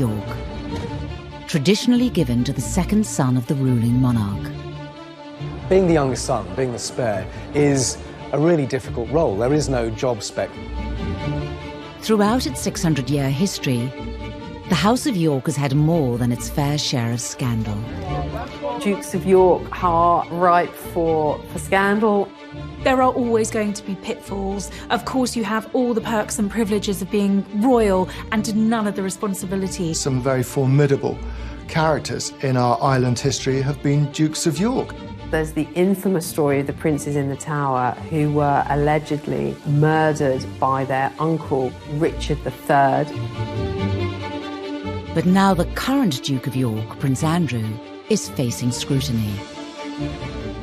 York, traditionally given to the second son of the ruling monarch. Being the youngest son, being the spare, is a really difficult role. There is no job spec. Throughout its 600-year history, the House of York has had more than its fair share of scandal. Dukes of York are ripe for scandal. There are always going to be pitfalls. Of course, you have all the perks and privileges of being royal and none of the responsibilities. Some very formidable characters in our island history have been Dukes of York. There's the infamous story of the princes in the Tower who were allegedly murdered by their uncle, Richard III. But now the current Duke of York, Prince Andrew, is facing scrutiny.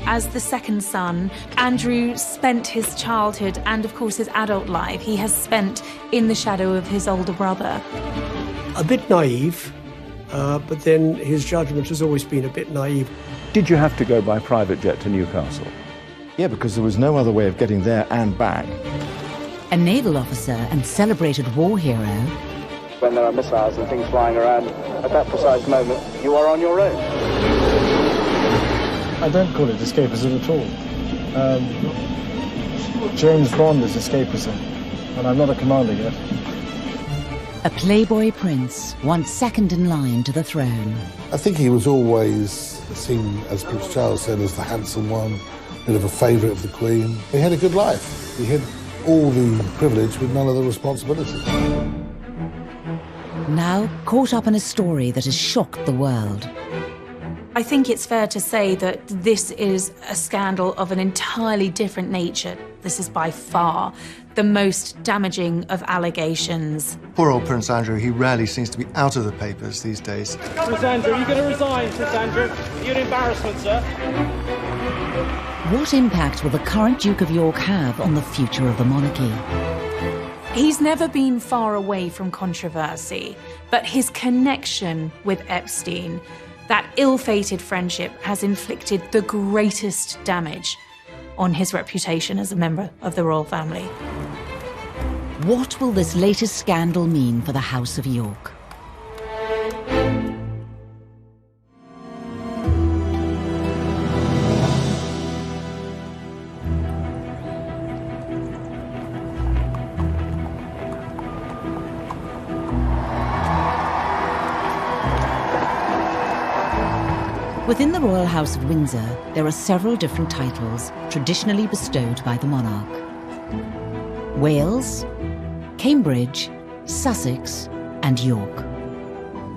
As the second son, Andrew spent his childhood and, of course, his adult life he has spent in the shadow of his older brother. A bit naive, but then his judgment has always been a bit naive. Did you have to go by private jet to Newcastle? Yeah, because there was no other way of getting there and back. A naval officer and celebrated war hero. When there are missiles and things flying around, at that precise moment, you are on your own. I don't call it escapism at all. James Bond is escapism, and I'm not a commander yet. A playboy prince, once second in line to the throne. I think he was always seen, as Prince Charles said, as the handsome one, a bit of a favourite of the Queen. He had a good life. He had all the privilege with none of the responsibility. Now caught up in a story that has shocked the world. I think it's fair to say that this is a scandal of an entirely different nature. This is by far the most damaging of allegations. Poor old Prince Andrew, he rarely seems to be out of the papers these days. Prince Andrew, are you going to resign, Prince Andrew? You're an embarrassment, sir. What impact will the current Duke of York have on the future of the monarchy? He's never been far away from controversy, but his connection with Epstein, that ill-fated friendship, has inflicted the greatest damage on his reputation as a member of the royal family. What will this latest scandal mean for the House of York? Within the Royal House of Windsor, there are several different titles traditionally bestowed by the monarch. Wales, Cambridge, Sussex, and York.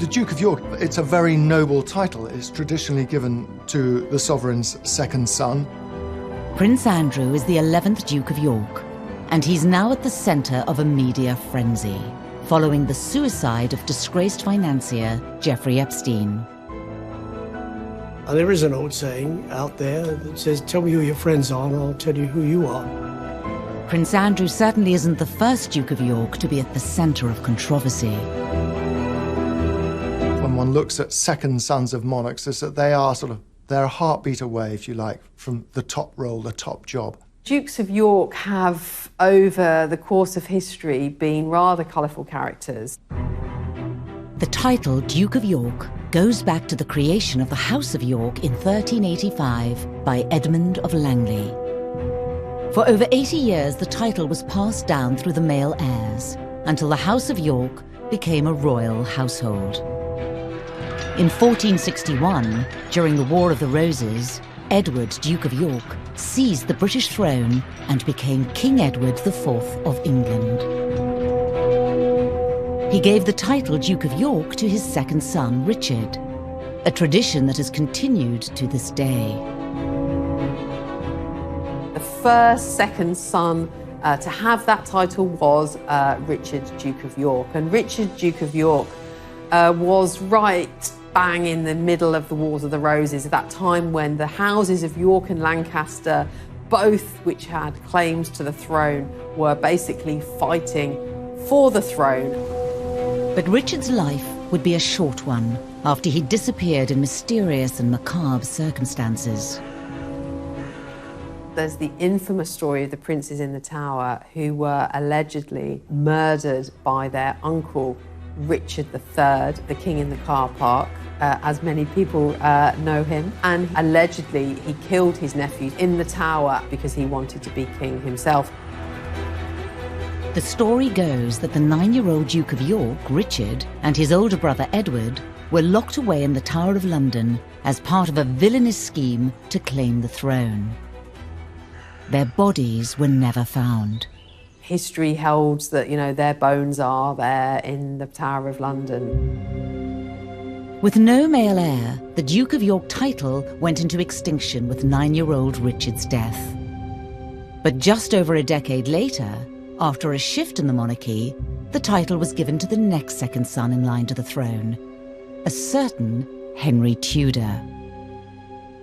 The Duke of York, it's a very noble title. It's traditionally given to the sovereign's second son. Prince Andrew is the 11th Duke of York, and he's now at the centre of a media frenzy, following the suicide of disgraced financier Jeffrey Epstein. And there is an old saying out there that says, tell me who your friends are and I'll tell you who you are. Prince Andrew certainly isn't the first Duke of York to be at the centre of controversy. When one looks at second sons of monarchs, is that they are they're a heartbeat away, if you like, from the top role, the top job. Dukes of York have, over the course of history, been rather colourful characters. The title Duke of York goes back to the creation of the House of York in 1385 by Edmund of Langley. For over 80 years, the title was passed down through the male heirs until the House of York became a royal household. In 1461, during the War of the Roses, Edward, Duke of York, seized the British throne and became King Edward IV of England. He gave the title Duke of York to his second son, Richard, a tradition that has continued to this day. The first second son to have that title was Richard, Duke of York. And Richard, Duke of York, was right bang in the middle of the Wars of the Roses, at that time when the houses of York and Lancaster, both which had claims to the throne, were basically fighting for the throne. But Richard's life would be a short one after he disappeared in mysterious and macabre circumstances. There's the infamous story of the princes in the Tower who were allegedly murdered by their uncle, Richard III, the king in the car park, as many people know him. And allegedly, he killed his nephew in the Tower because he wanted to be king himself. The story goes that the 9-year-old Duke of York, Richard, and his older brother Edward were locked away in the Tower of London as part of a villainous scheme to claim the throne. Their bodies were never found. History holds that, their bones are there in the Tower of London. With no male heir, the Duke of York title went into extinction with 9-year-old Richard's death. But just over a decade later, after a shift in the monarchy, the title was given to the next second son in line to the throne, a certain Henry Tudor.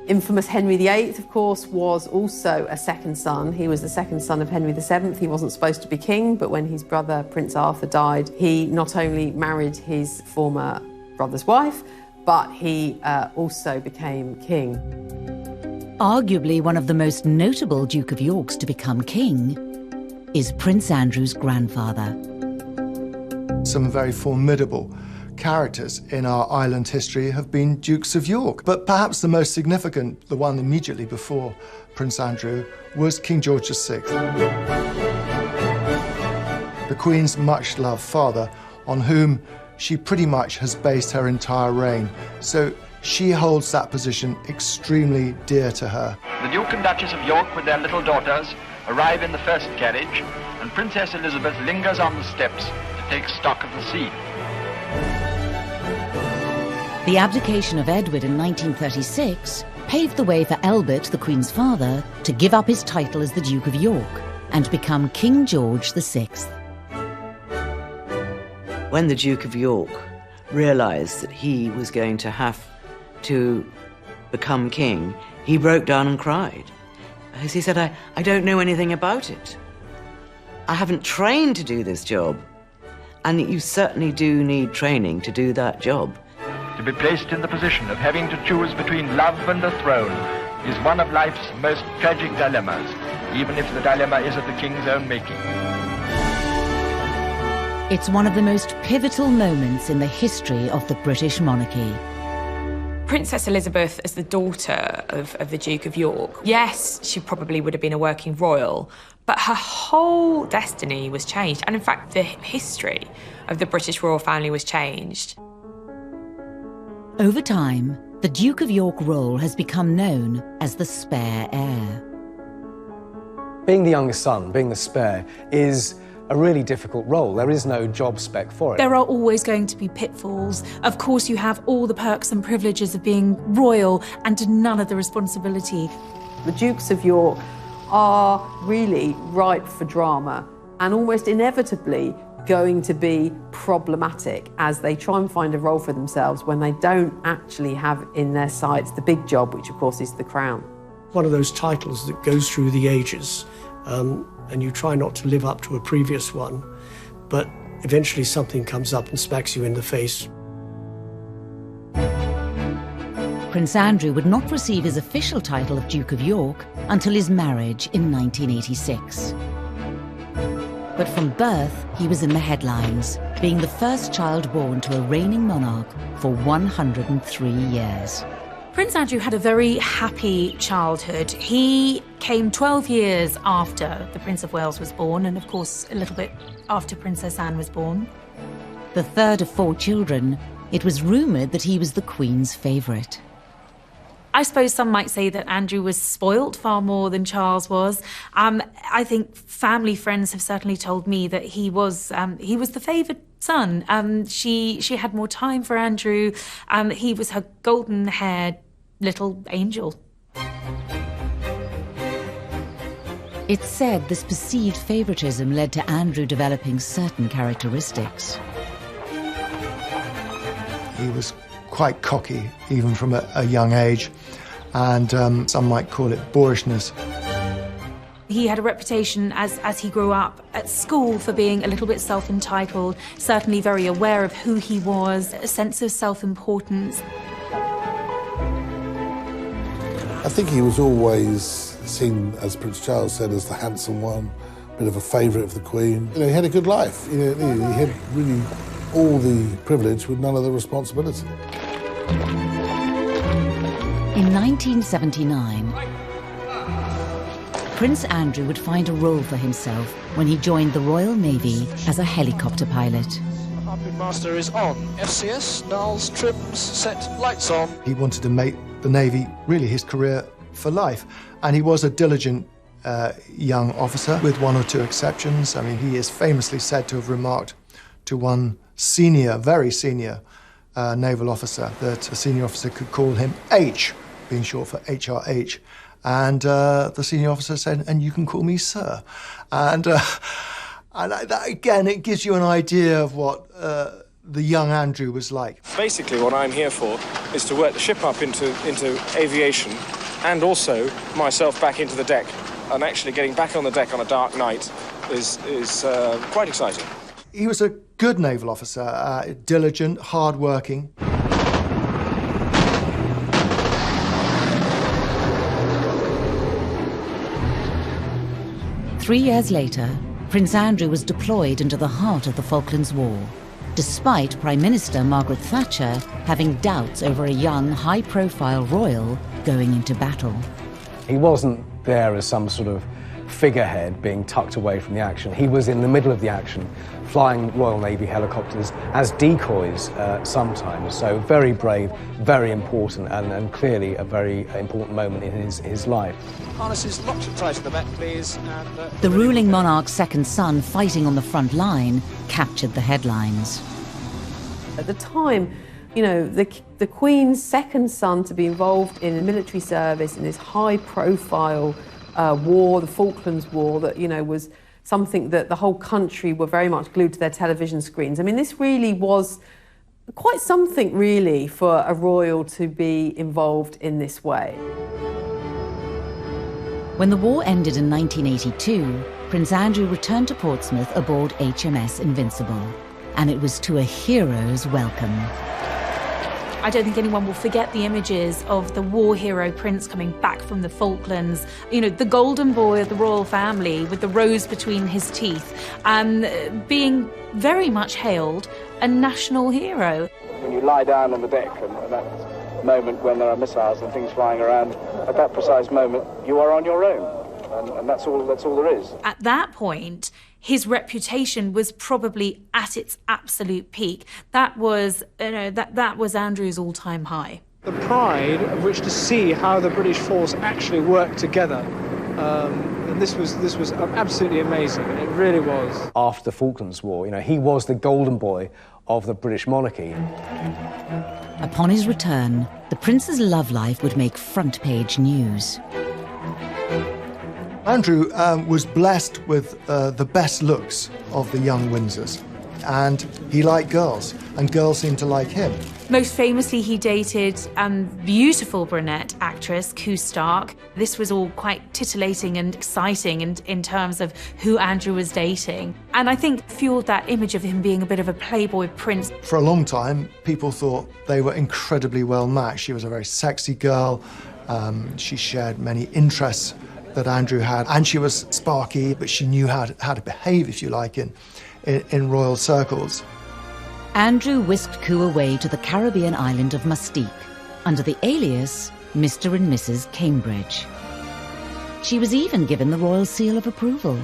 Infamous Henry VIII, of course, was also a second son. He was the second son of Henry VII. He wasn't supposed to be king, but when his brother Prince Arthur died, he not only married his former brother's wife, but he also became king. Arguably one of the most notable Duke of Yorks to become king is Prince Andrew's grandfather. Some very formidable characters in our island history have been Dukes of York, but perhaps the most significant, the one immediately before Prince Andrew, was King George VI. The Queen's much-loved father, on whom she pretty much has based her entire reign, so she holds that position extremely dear to her. The Duke and Duchess of York with their little daughters arrive in the first carriage, and Princess Elizabeth lingers on the steps to take stock of the scene. The abdication of Edward in 1936 paved the way for Albert, the Queen's father, to give up his title as the Duke of York and become King George VI. When the Duke of York realised that he was going to have to become king, he broke down and cried. As he said, I don't know anything about it. I haven't trained to do this job. And you certainly do need training to do that job. To be placed in the position of having to choose between love and the throne is one of life's most tragic dilemmas, even if the dilemma is of the king's own making. It's one of the most pivotal moments in the history of the British monarchy. Princess Elizabeth, as the daughter of the Duke of York, yes, she probably would have been a working royal, but her whole destiny was changed. And in fact, the history of the British royal family was changed. Over time, the Duke of York role has become known as the spare heir. Being the youngest son, being the spare, is a really difficult role. There is no job spec for it. There are always going to be pitfalls. Of course, you have all the perks and privileges of being royal and none of the responsibility. The Dukes of York are really ripe for drama and almost inevitably going to be problematic as they try and find a role for themselves when they don't actually have in their sights the big job, which of course is the crown. One of those titles that goes through the ages, and you try not to live up to a previous one, but eventually something comes up and smacks you in the face. Prince Andrew would not receive his official title of Duke of York until his marriage in 1986. But from birth, he was in the headlines, being the first child born to a reigning monarch for 103 years. Prince Andrew had a very happy childhood. He came 12 years after the Prince of Wales was born, and of course, a little bit after Princess Anne was born. The third of 4 children, it was rumoured that he was the Queen's favourite. I suppose some might say that Andrew was spoilt far more than Charles was. I think family friends have certainly told me that he was the favoured son. She had more time for Andrew. He was her golden-haired little angel. It's said this perceived favouritism led to Andrew developing certain characteristics. He was quite cocky, even from a young age, and some might call it boorishness. He had a reputation as he grew up at school for being a little bit self-entitled, certainly very aware of who he was, a sense of self-importance. I think he was always seen, as Prince Charles said, as the handsome one, a bit of a favourite of the Queen. He had a good life. He had really all the privilege with none of the responsibility. In 1979, Prince Andrew would find a role for himself when he joined the Royal Navy as a helicopter pilot. Harpoon master is on. FCS, Niles, trims, set, lights on. He wanted to make the Navy really his career for life, and he was a diligent young officer, with one or two exceptions. I mean, he is famously said to have remarked to one senior, very senior naval officer that the senior officer could call him H, being short for HRH. And the senior officer said, "And you can call me sir." And that, again, it gives you an idea of what the young Andrew was like. Basically, what I'm here for is to work the ship up into aviation, and also myself back into the deck. And actually getting back on the deck on a dark night is quite exciting. He was a good naval officer, diligent, hard-working. Three years later, Prince Andrew was deployed into the heart of the Falklands War, despite Prime Minister Margaret Thatcher having doubts over a young, high-profile royal going into battle. He wasn't there as some sort of figurehead being tucked away from the action. He was in the middle of the action, flying Royal Navy helicopters as decoys sometimes. So very brave, very important, and clearly a very important moment in his life. Harnesses locked tight at the back, please. And, the ruling monarch's second son fighting on the front line captured the headlines. At the time, you know, the Queen's second son to be involved in a military service in this high-profile war, the Falklands War, that, you know, was something that the whole country were very much glued to their television screens. I mean, this really was quite something, really, for a royal to be involved in this way. When the war ended in 1982, Prince Andrew returned to Portsmouth aboard HMS Invincible, and it was to a hero's welcome. I don't think anyone will forget the images of the war hero Prince coming back from the Falklands. You know, the golden boy of the royal family with the rose between his teeth, being very much hailed a national hero. When you lie down on the deck and that moment when there are missiles and things flying around, at that precise moment, you are on your own. And that's all there is. At that point, his reputation was probably at its absolute peak. That was, you know, that was Andrew's all-time high. The pride of which to see how the British force actually worked together, and this was absolutely amazing. It really was. After the Falklands War, you know, he was the golden boy of the British monarchy. Upon his return, the prince's love life would make front-page news. Andrew was blessed with the best looks of the young Windsors, and he liked girls, and girls seemed to like him. Most famously, he dated beautiful brunette actress Koo Stark. This was all quite titillating and exciting in terms of who Andrew was dating. And I think fueled that image of him being a bit of a playboy prince. For a long time, people thought they were incredibly well matched. She was a very sexy girl. She shared many interests that Andrew had, and she was sparky, but she knew how to behave, if you like, in royal circles. Andrew whisked Koo away to the Caribbean island of Mustique under the alias Mr. and Mrs. Cambridge. She was even given the royal seal of approval.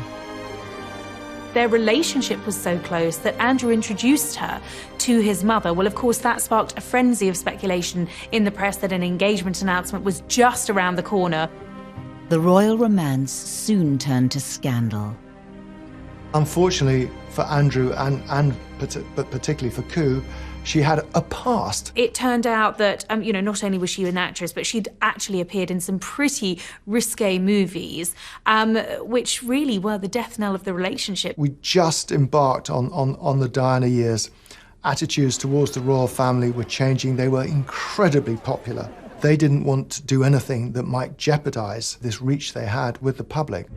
Their relationship was so close that Andrew introduced her to his mother. Well, of course, that sparked a frenzy of speculation in the press that an engagement announcement was just around the corner. The royal romance soon turned to scandal. Unfortunately for Andrew, but particularly for Koo, she had a past. It turned out that, you know, not only was she an actress, but she'd actually appeared in some pretty risque movies, which really were the death knell of the relationship. We just embarked on the Diana years. Attitudes towards the royal family were changing. They were incredibly popular. They didn't want to do anything that might jeopardize this reach they had with the public.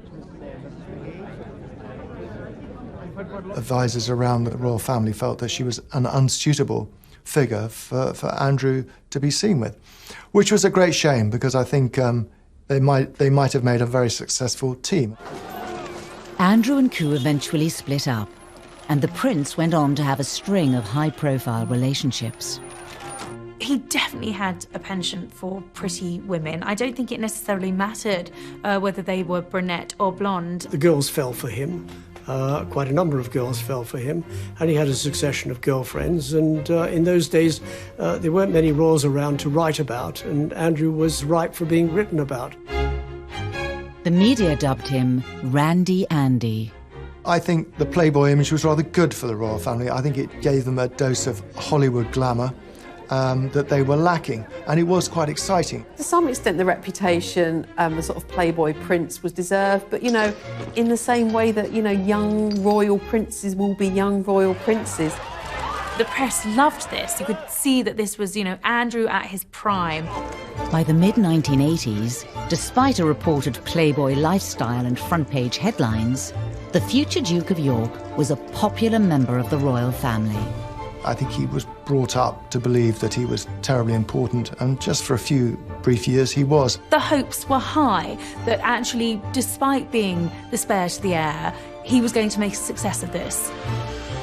Advisors around the royal family felt that she was an unsuitable figure for Andrew to be seen with, which was a great shame, because I think they might have made a very successful team. Andrew and Koo eventually split up, and the prince went on to have a string of high-profile relationships. He definitely had a penchant for pretty women. I don't think it necessarily mattered whether they were brunette or blonde. The girls fell for him. Quite a number of girls fell for him, and he had a succession of girlfriends. And in those days, there weren't many royals around to write about, and Andrew was ripe for being written about. The media dubbed him Randy Andy. I think the Playboy image was rather good for the royal family. I think it gave them a dose of Hollywood glamour that they were lacking, and it was quite exciting. To some extent, the reputation, the sort of Playboy prince was deserved, but, you know, in the same way that, you know, young royal princes will be young royal princes. The press loved this. You could see that this was, you know, Andrew at his prime. By the mid-1980s, despite a reported Playboy lifestyle and front-page headlines, the future Duke of York was a popular member of the royal family. I think he was brought up to believe that he was terribly important, and just for a few brief years he was. The hopes were high that actually, despite being the spare to the heir, he was going to make a success of this.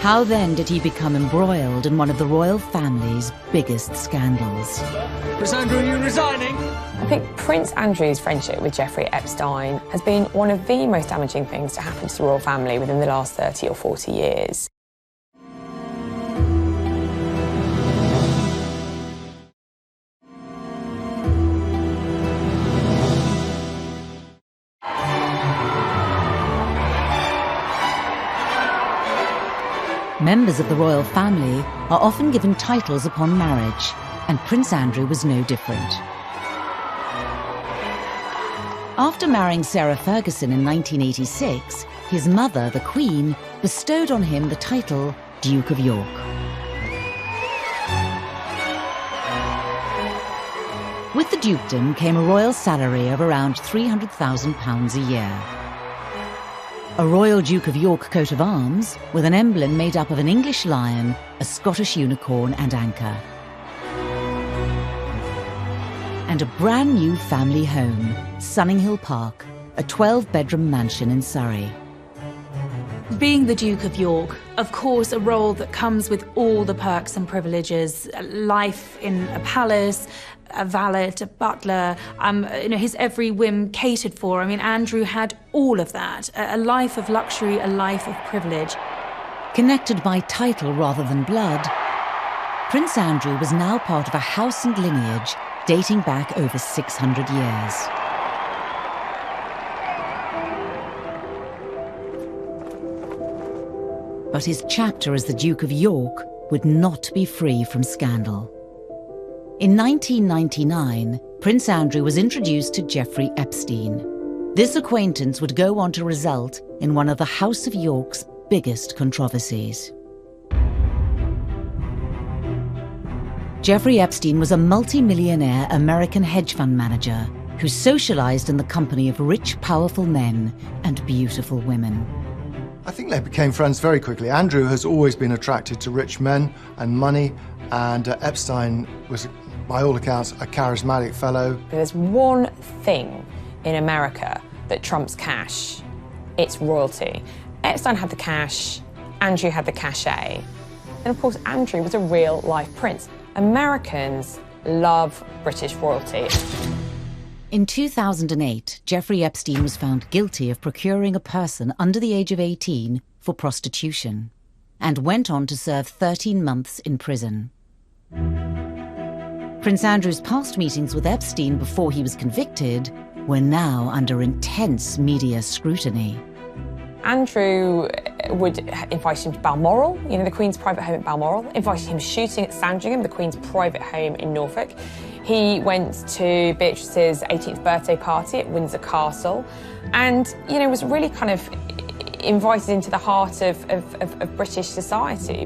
How then did he become embroiled in one of the royal family's biggest scandals? Prince Andrew, are you resigning? I think Prince Andrew's friendship with Jeffrey Epstein has been one of the most damaging things to happen to the royal family within the last 30 or 40 years. Members of the royal family are often given titles upon marriage, and Prince Andrew was no different. After marrying Sarah Ferguson in 1986, his mother, the Queen, bestowed on him the title Duke of York. With the dukedom came a royal salary of around £300,000 a year. A Royal Duke of York coat of arms with an emblem made up of an English lion, a Scottish unicorn and anchor. And a brand new family home, Sunninghill Park, a 12-bedroom mansion in Surrey. Being the Duke of York, of course, a role that comes with all the perks and privileges, life in a palace, a valet, a butler, you know, his every whim catered for. I mean, Andrew had all of that, a life of luxury, a life of privilege. Connected by title rather than blood, Prince Andrew was now part of a house and lineage dating back over 600 years. But his chapter as the Duke of York would not be free from scandal. In 1999, Prince Andrew was introduced to Jeffrey Epstein. This acquaintance would go on to result in one of the House of York's biggest controversies. Jeffrey Epstein was a multi-millionaire American hedge fund manager who socialized in the company of rich, powerful men and beautiful women. I think they became friends very quickly. Andrew has always been attracted to rich men and money, and Epstein was, by all accounts, a charismatic fellow. There's one thing in America that trumps cash. It's royalty. Epstein had the cash, Andrew had the cachet. And of course, Andrew was a real-life prince. Americans love British royalty. In 2008, Jeffrey Epstein was found guilty of procuring a person under the age of 18 for prostitution and went on to serve 13 months in prison. Prince Andrew's past meetings with Epstein before he was convicted were now under intense media scrutiny. Andrew would invite him to Balmoral, you know, the Queen's private home at Balmoral, invited him shooting at Sandringham, the Queen's private home in Norfolk. He went to Beatrice's 18th birthday party at Windsor Castle and, you know, was really kind of invited into the heart of British society.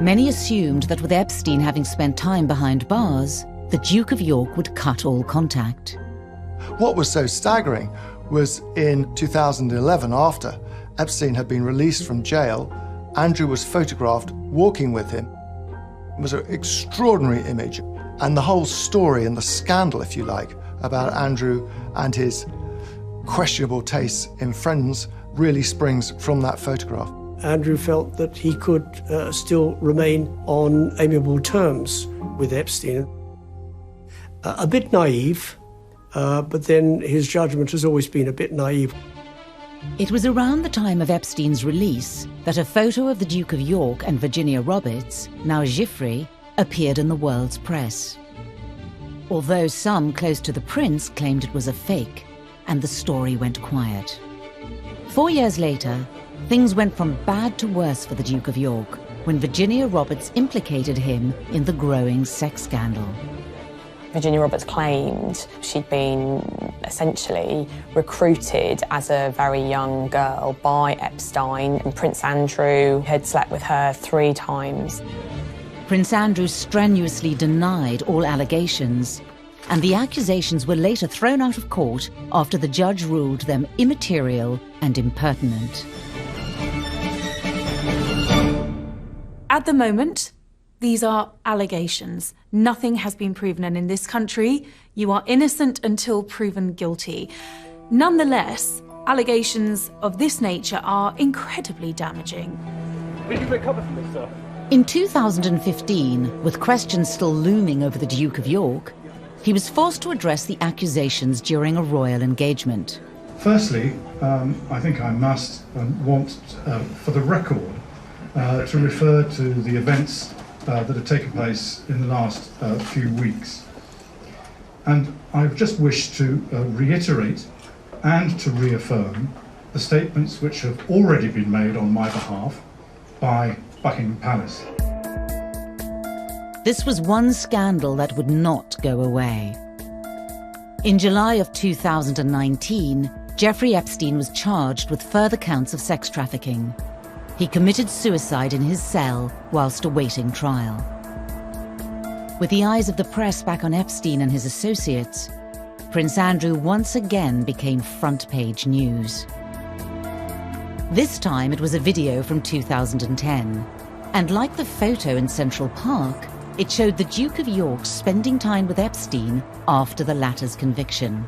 Many assumed that with Epstein having spent time behind bars, the Duke of York would cut all contact. What was so staggering was in 2011, after Epstein had been released from jail, Andrew was photographed walking with him. It was an extraordinary image. And the whole story and the scandal, if you like, about Andrew and his questionable tastes in friends really springs from that photograph. Andrew felt that he could still remain on amiable terms with Epstein. A bit naive, but then his judgment has always been a bit naive. It was around the time of Epstein's release that a photo of the Duke of York and Virginia Roberts, now Giuffre, appeared in the world's press. Although some close to the prince claimed it was a fake, and the story went quiet. 4 years later, things went from bad to worse for the Duke of York when Virginia Roberts implicated him in the growing sex scandal. Virginia Roberts claimed she'd been essentially recruited as a very young girl by Epstein, and Prince Andrew had slept with her 3 times. Prince Andrew strenuously denied all allegations, and the accusations were later thrown out of court after the judge ruled them immaterial and impertinent. At the moment, these are allegations. Nothing has been proven, and in this country, you are innocent until proven guilty. Nonetheless, allegations of this nature are incredibly damaging. Did you recover from this, sir? In 2015, with questions still looming over the Duke of York, he was forced to address the accusations during a royal engagement. Firstly, I think I must want, for the record, to refer to the events that have taken place in the last few weeks. And I just wish to reiterate and to reaffirm the statements which have already been made on my behalf by Buckingham Palace. This was one scandal that would not go away. In July of 2019, Jeffrey Epstein was charged with further counts of sex trafficking. He committed suicide in his cell whilst awaiting trial. With the eyes of the press back on Epstein and his associates, Prince Andrew once again became front-page news. This time it was a video from 2010, and like the photo in Central Park, it showed the Duke of York spending time with Epstein after the latter's conviction.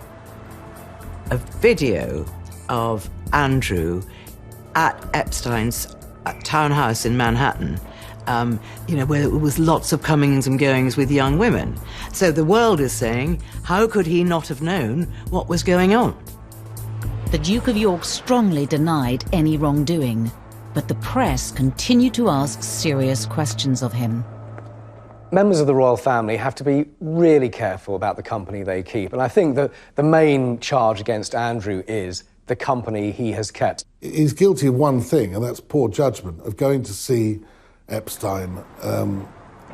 A video of Andrew at Epstein's townhouse in Manhattan, where there was lots of comings and goings with young women. So the world is saying, how could he not have known what was going on? The Duke of York strongly denied any wrongdoing, but the press continued to ask serious questions of him. Members of the royal family have to be really careful about the company they keep, and I think that the main charge against Andrew is the company he has kept. He's guilty of one thing, and that's poor judgment, of going to see Epstein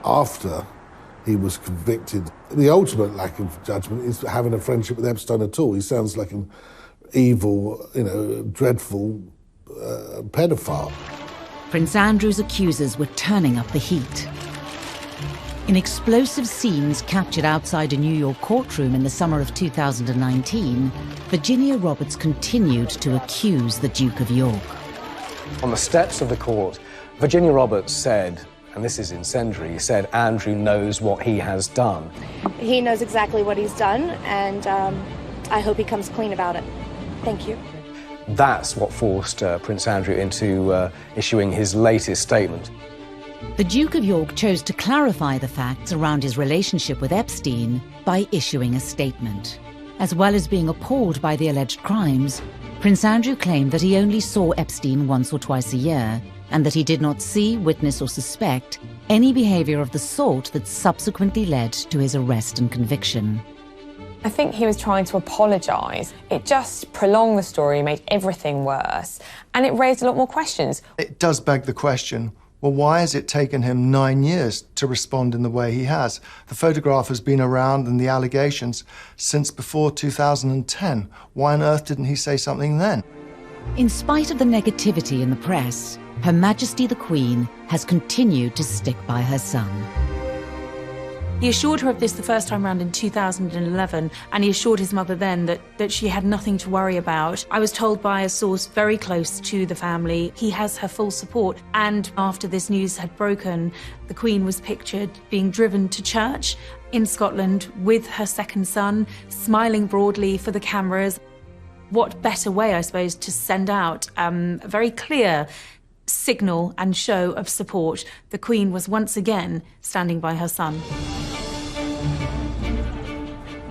after he was convicted. The ultimate lack of judgment is having a friendship with Epstein at all. He sounds like an evil, dreadful pedophile. Prince Andrew's accusers were turning up the heat. In explosive scenes captured outside a New York courtroom in the summer of 2019, Virginia Roberts continued to accuse the Duke of York. On the steps of the court, Virginia Roberts said, and this is incendiary, said Andrew knows what he has done. He knows exactly what he's done, and I hope he comes clean about it. Thank you. That's what forced Prince Andrew into issuing his latest statement. The Duke of York chose to clarify the facts around his relationship with Epstein by issuing a statement. As well as being appalled by the alleged crimes, Prince Andrew claimed that he only saw Epstein once or twice a year, and that he did not see, witness or suspect any behavior of the sort that subsequently led to his arrest and conviction. I think he was trying to apologise. It just prolonged the story, made everything worse, and it raised a lot more questions. It does beg the question, well, why has it taken him 9 years to respond in the way he has? The photograph has been around and the allegations since before 2010. Why on earth didn't he say something then? In spite of the negativity in the press, Her Majesty the Queen has continued to stick by her son. He assured her of this the first time round in 2011, and he assured his mother then that she had nothing to worry about. I was told by a source very close to the family he has her full support. And after this news had broken, the Queen was pictured being driven to church in Scotland with her second son, smiling broadly for the cameras. What better way, I suppose, to send out a very clear signal and show of support, the Queen was once again standing by her son.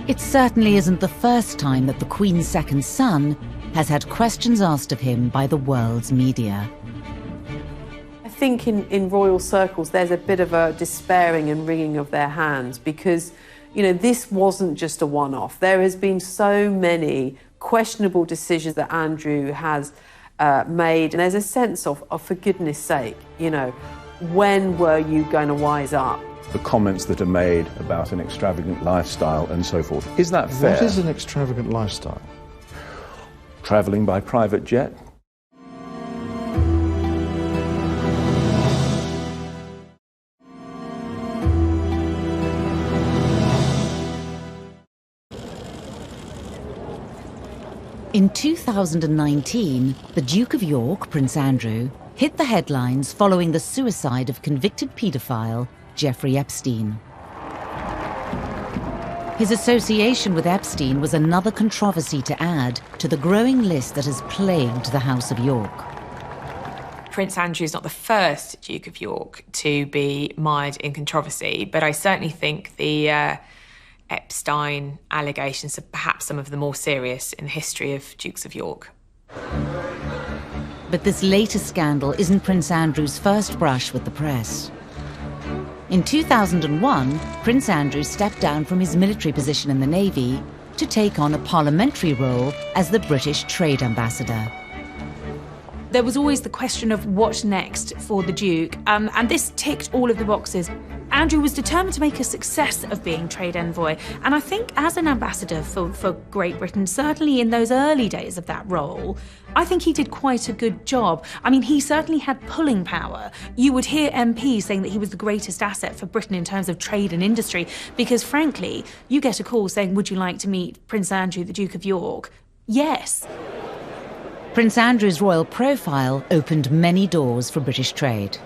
It certainly isn't the first time that the Queen's second son has had questions asked of him by the world's media. I think in royal circles there's a bit of a despairing and wringing of their hands because, you know, this wasn't just a one-off. There has been so many questionable decisions that Andrew has made, and there's a sense of for goodness sake, you know, when were you going to wise up? The comments that are made about an extravagant lifestyle and so forth. Is that fair? What is an extravagant lifestyle? Travelling by private jet? In 2019, the Duke of York, Prince Andrew, hit the headlines following the suicide of convicted paedophile Jeffrey Epstein. His association with Epstein was another controversy to add to the growing list that has plagued the House of York. Prince Andrew is not the first Duke of York to be mired in controversy, but I certainly think the Epstein allegations are perhaps some of the more serious in the history of Dukes of York. But this latest scandal isn't Prince Andrew's first brush with the press. In 2001, Prince Andrew stepped down from his military position in the Navy to take on a parliamentary role as the British Trade Ambassador. There was always the question of what next for the Duke, and this ticked all of the boxes. Andrew was determined to make a success of being trade envoy, and I think as an ambassador for Great Britain, certainly in those early days of that role, I think he did quite a good job. I mean, he certainly had pulling power. You would hear MPs saying that he was the greatest asset for Britain in terms of trade and industry, because frankly, you get a call saying, would you like to meet Prince Andrew, the Duke of York? Yes. Prince Andrew's royal profile opened many doors for British trade.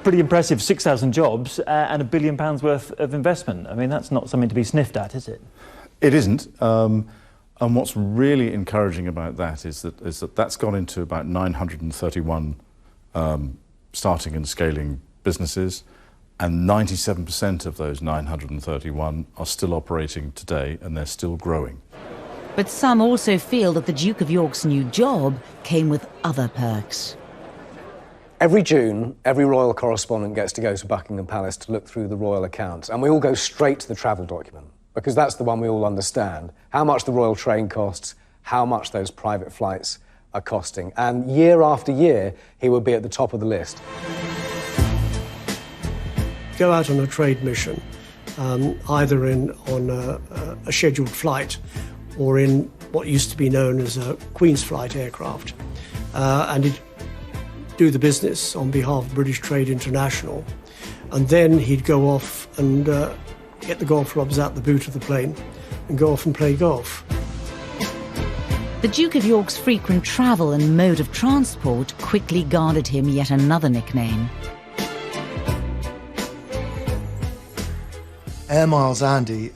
Pretty impressive, 6,000 jobs and £1 billion worth of investment. I mean, that's not something to be sniffed at, is it? It isn't. And what's really encouraging about that is that that's gone into about 931 starting and scaling businesses, and 97% of those 931 are still operating today, and they're still growing. But some also feel that the Duke of York's new job came with other perks. Every June, every royal correspondent gets to go to Buckingham Palace to look through the royal accounts, and we all go straight to the travel document, because that's the one we all understand. How much the royal train costs, how much those private flights are costing. And year after year, he would be at the top of the list. Go out on a trade mission, either on a scheduled flight or in what used to be known as a Queen's Flight aircraft, and he'd do the business on behalf of British Trade International, and then he'd go off and get the golf clubs out the boot of the plane and go off and play golf. The Duke of York's frequent travel and mode of transport quickly garnered him yet another nickname. Air Miles Andy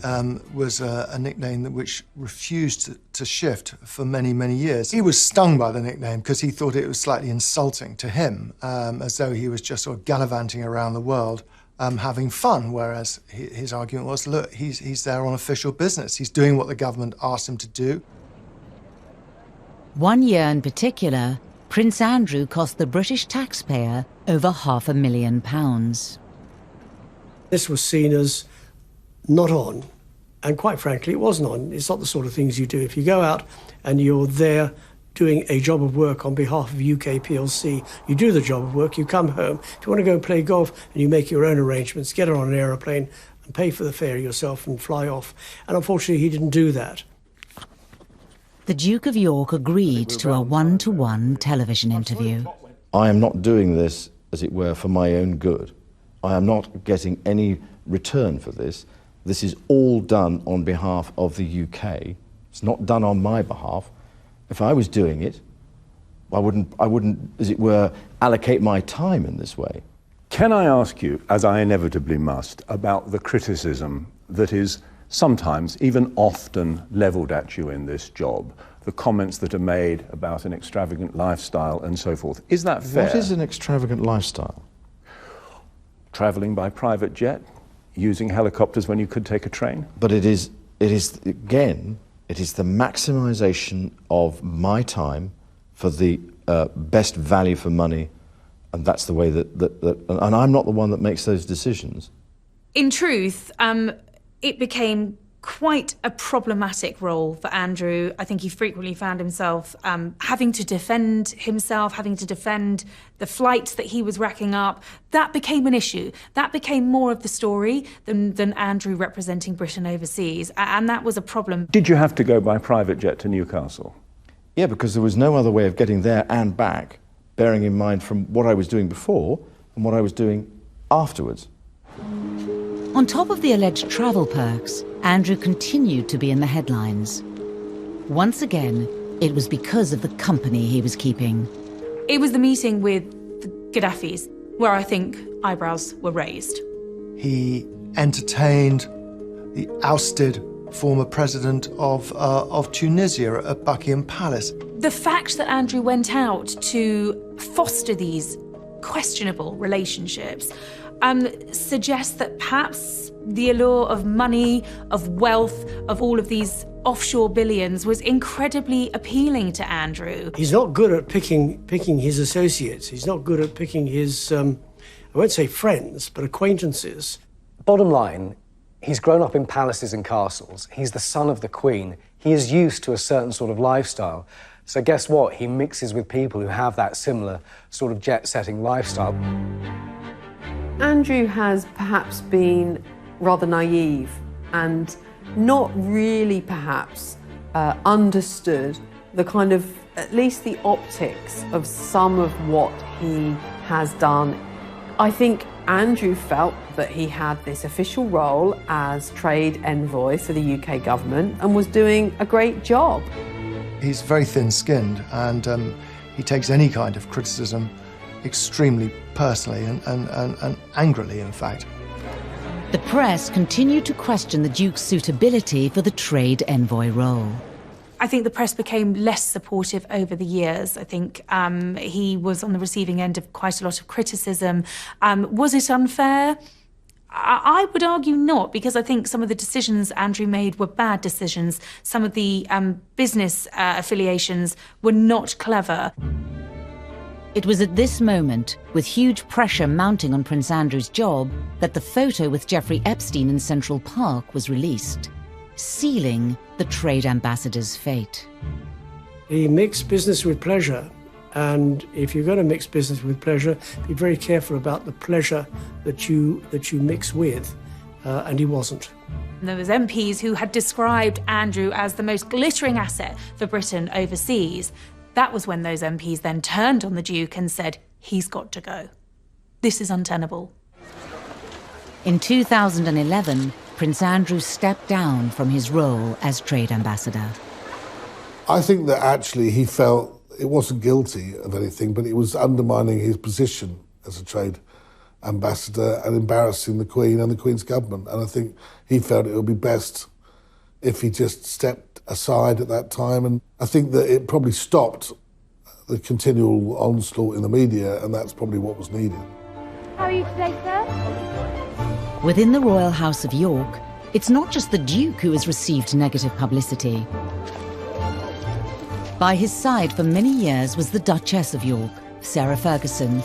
was a nickname which refused to shift for many, many years. He was stung by the nickname because he thought it was slightly insulting to him, as though he was just sort of gallivanting around the world having fun, whereas his argument was, look, he's there on official business. He's doing what the government asked him to do. One year in particular, Prince Andrew cost the British taxpayer over £500,000. This was seen as not on, and quite frankly, it wasn't on. It's not the sort of things you do. If you go out and you're there doing a job of work on behalf of UK PLC, you do the job of work, you come home. If you want to go and play golf, and you make your own arrangements, get on an aeroplane and pay for the fare yourself and fly off. And unfortunately, he didn't do that. The Duke of York agreed to a one-to-one television interview. I am not doing this, as it were, for my own good. I am not getting any return for this. This is all done on behalf of the UK. It's not done on my behalf. If I was doing it, I wouldn't, as it were, allocate my time in this way. Can I ask you, as I inevitably must, about the criticism that is sometimes, even often, levelled at you in this job, the comments that are made about an extravagant lifestyle and so forth. Is that fair? What is an extravagant lifestyle? Travelling by private jet, using helicopters when you could take a train. But it is again, it is the maximisation of my time for the best value for money, and that's the way that and I'm not the one that makes those decisions. In truth, it became quite a problematic role for Andrew. I think he frequently found himself having to defend himself, having to defend the flights that he was racking up. That became an issue. That became more of the story than Andrew representing Britain overseas, and that was a problem. Did you have to go by private jet to Newcastle? Yeah, because there was no other way of getting there and back, bearing in mind from what I was doing before and what I was doing afterwards. On top of the alleged travel perks, Andrew continued to be in the headlines. Once again, it was because of the company he was keeping. It was the meeting with the Gaddafis where I think eyebrows were raised. He entertained the ousted former president of Tunisia at Buckingham Palace. The fact that Andrew went out to foster these questionable relationships suggests that perhaps the allure of money, of wealth, of all of these offshore billions was incredibly appealing to Andrew. He's not good at picking his associates. He's not good at picking his, I won't say friends, but acquaintances. Bottom line, he's grown up in palaces and castles. He's the son of the Queen. He is used to a certain sort of lifestyle. So guess what? He mixes with people who have that similar sort of jet-setting lifestyle. Andrew has perhaps been rather naive and not really perhaps understood the kind of, at least the optics of some of what he has done. I think Andrew felt that he had this official role as trade envoy for the UK government and was doing a great job. He's very thin-skinned, and he takes any kind of criticism extremely personally and angrily, in fact. The press continued to question the Duke's suitability for the trade envoy role. I think the press became less supportive over the years. I think he was on the receiving end of quite a lot of criticism. Was it unfair? I would argue not, because I think some of the decisions Andrew made were bad decisions. Some of the business affiliations were not clever. It was at this moment, with huge pressure mounting on Prince Andrew's job, that the photo with Jeffrey Epstein in Central Park was released, sealing the trade ambassador's fate. He mixed business with pleasure, and if you're going to mix business with pleasure, be very careful about the pleasure that you mix with, and he wasn't. There was MPs who had described Andrew as the most glittering asset for Britain overseas. That was when those MPs then turned on the Duke and said, he's got to go. This is untenable. In 2011, Prince Andrew stepped down from his role as trade ambassador. I think that actually he felt it wasn't guilty of anything, but it was undermining his position as a trade ambassador and embarrassing the Queen and the Queen's government. And I think he felt it would be best if he just stepped aside at that time. And I think that it probably stopped the continual onslaught in the media, and that's probably what was needed. How are you today, sir? Within the Royal House of York, it's not just the Duke who has received negative publicity. By his side for many years was the Duchess of York, Sarah Ferguson,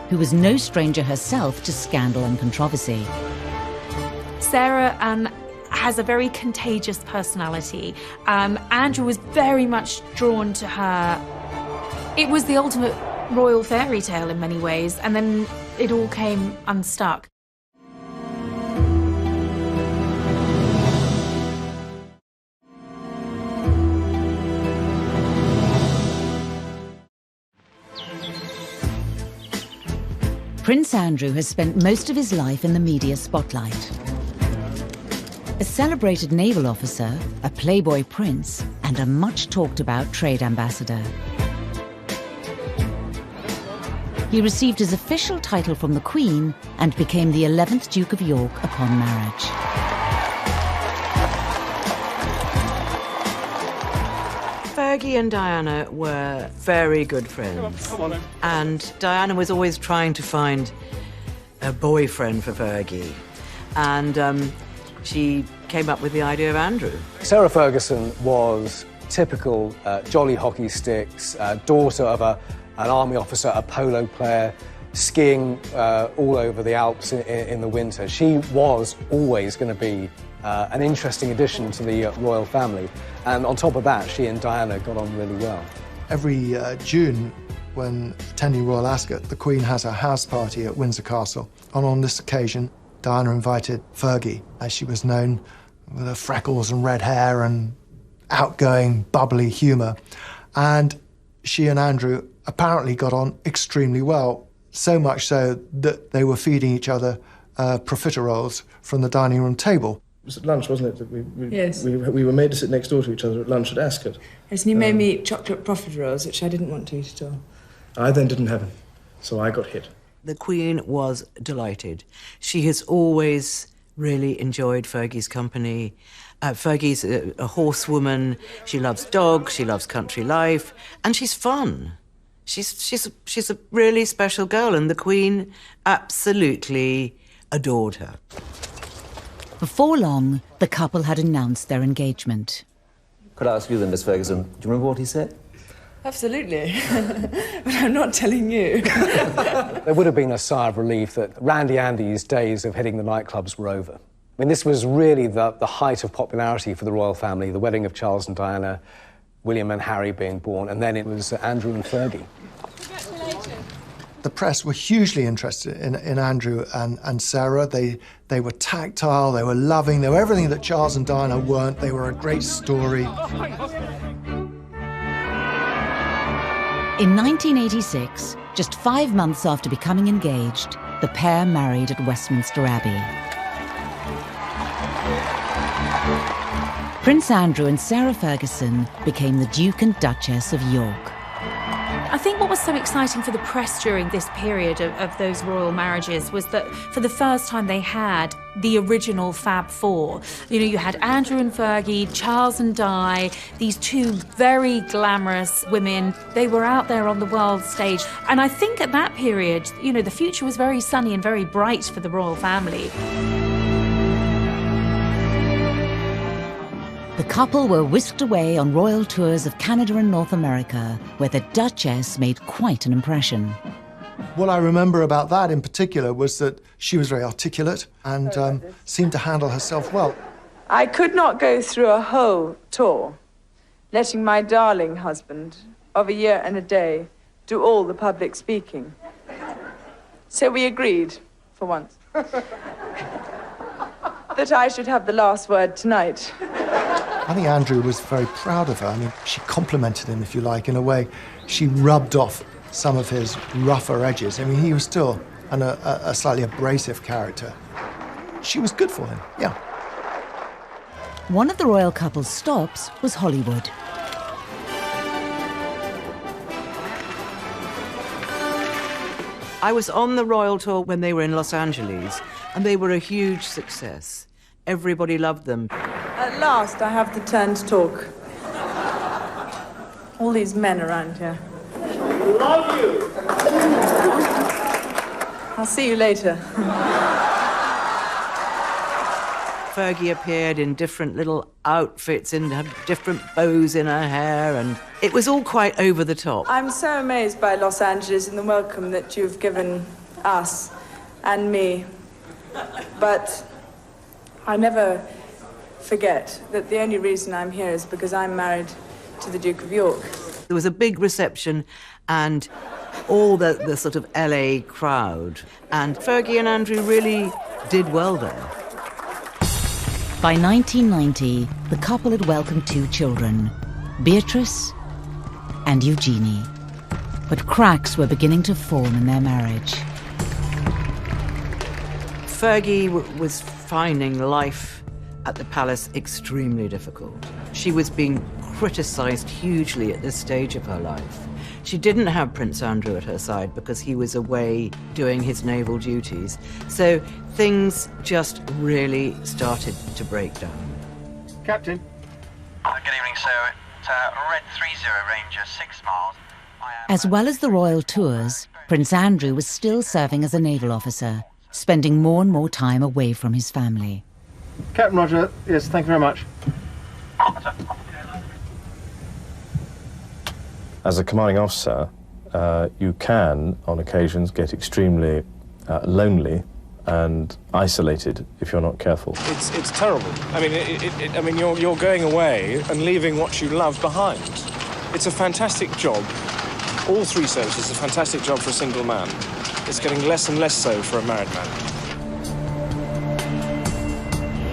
who was no stranger herself to scandal and controversy. Sarah has a very contagious personality. Andrew was very much drawn to her. It was the ultimate royal fairy tale in many ways, and then it all came unstuck. Prince Andrew has spent most of his life in the media spotlight. A celebrated naval officer, a playboy prince, and a much-talked-about trade ambassador. He received his official title from the Queen and became the 11th Duke of York upon marriage. Fergie and Diana were very good friends. Come on. And Diana was always trying to find a boyfriend for Fergie. And she came up with the idea of Andrew. Sarah Ferguson was typical jolly hockey sticks, daughter of an army officer, a polo player, skiing all over the Alps in the winter. She was always going to be an interesting addition to the royal family. And on top of that, she and Diana got on really well. Every June, when attending Royal Ascot, the Queen has a house party at Windsor Castle. And on this occasion, Diana invited Fergie, as she was known, with her freckles and red hair and outgoing, bubbly humour. And she and Andrew apparently got on extremely well, so much so that they were feeding each other profiteroles from the dining room table. It was at lunch, wasn't it? Yes. We were made to sit next door to each other at lunch at Ascot. Yes, and you made me eat chocolate profiteroles, which I didn't want to eat at all. I then didn't have them, so I got hit. The Queen was delighted. She has always really enjoyed Fergie's company. Fergie's a horsewoman. She loves dogs, she loves country life, and she's fun. She's a really special girl, and the Queen absolutely adored her. Before long, the couple had announced their engagement. Could I ask you then, Miss Ferguson, do you remember what he said? Absolutely. But I'm not telling you. There would have been a sigh of relief that Randy Andy's days of hitting the nightclubs were over. I mean, this was really the height of popularity for the royal family, the wedding of Charles and Diana, William and Harry being born, and then it was Andrew and Fergie. The press were hugely interested in Andrew and Sarah. They were tactile, they were loving, they were everything that Charles and Diana weren't. They were a great story. In 1986, just 5 months after becoming engaged, the pair married at Westminster Abbey. Prince Andrew and Sarah Ferguson became the Duke and Duchess of York. I think what was so exciting for the press during this period of those royal marriages was that for the first time they had the original Fab Four. You know, you had Andrew and Fergie, Charles and Di, these two very glamorous women. They were out there on the world stage. And I think at that period, you know, the future was very sunny and very bright for the royal family. The couple were whisked away on royal tours of Canada and North America, where the Duchess made quite an impression. What I remember about that in particular was that she was very articulate and seemed to handle herself well. I could not go through a whole tour, letting my darling husband of a year and a day do all the public speaking. So we agreed, for once, that I should have the last word tonight. I think Andrew was very proud of her. I mean, she complimented him, if you like, in a way. She rubbed off some of his rougher edges. I mean, he was still a slightly abrasive character. She was good for him, yeah. One of the royal couple's stops was Hollywood. I was on the royal tour when they were in Los Angeles, and they were a huge success. Everybody loved them. At last, I have the turn to talk. All these men around here. Love you! I'll see you later. Fergie appeared in different little outfits and had different bows in her hair, and it was all quite over the top. I'm so amazed by Los Angeles and the welcome that you've given us and me. But I never forget that the only reason I'm here is because I'm married to the Duke of York. There was a big reception and all the sort of LA crowd, and Fergie and Andrew really did well there. By 1990, the couple had welcomed 2 children, Beatrice and Eugenie. But cracks were beginning to form in their marriage. Fergie was finding life at the palace extremely difficult. She was being criticised hugely at this stage of her life. She didn't have Prince Andrew at her side because he was away doing his naval duties. So things just really started to break down. Captain. Good evening, sir. Red 30 Ranger, 6 miles. As well as the royal tours, Prince Andrew was still serving as a naval officer, spending more and more time away from his family. Captain Roger, yes, thank you very much. As a commanding officer, you can, on occasions, get extremely lonely and isolated if you're not careful. It's terrible. I mean, you're going away and leaving what you love behind. It's a fantastic job. All three services, a fantastic job for a single man. It's getting less and less so for a married man.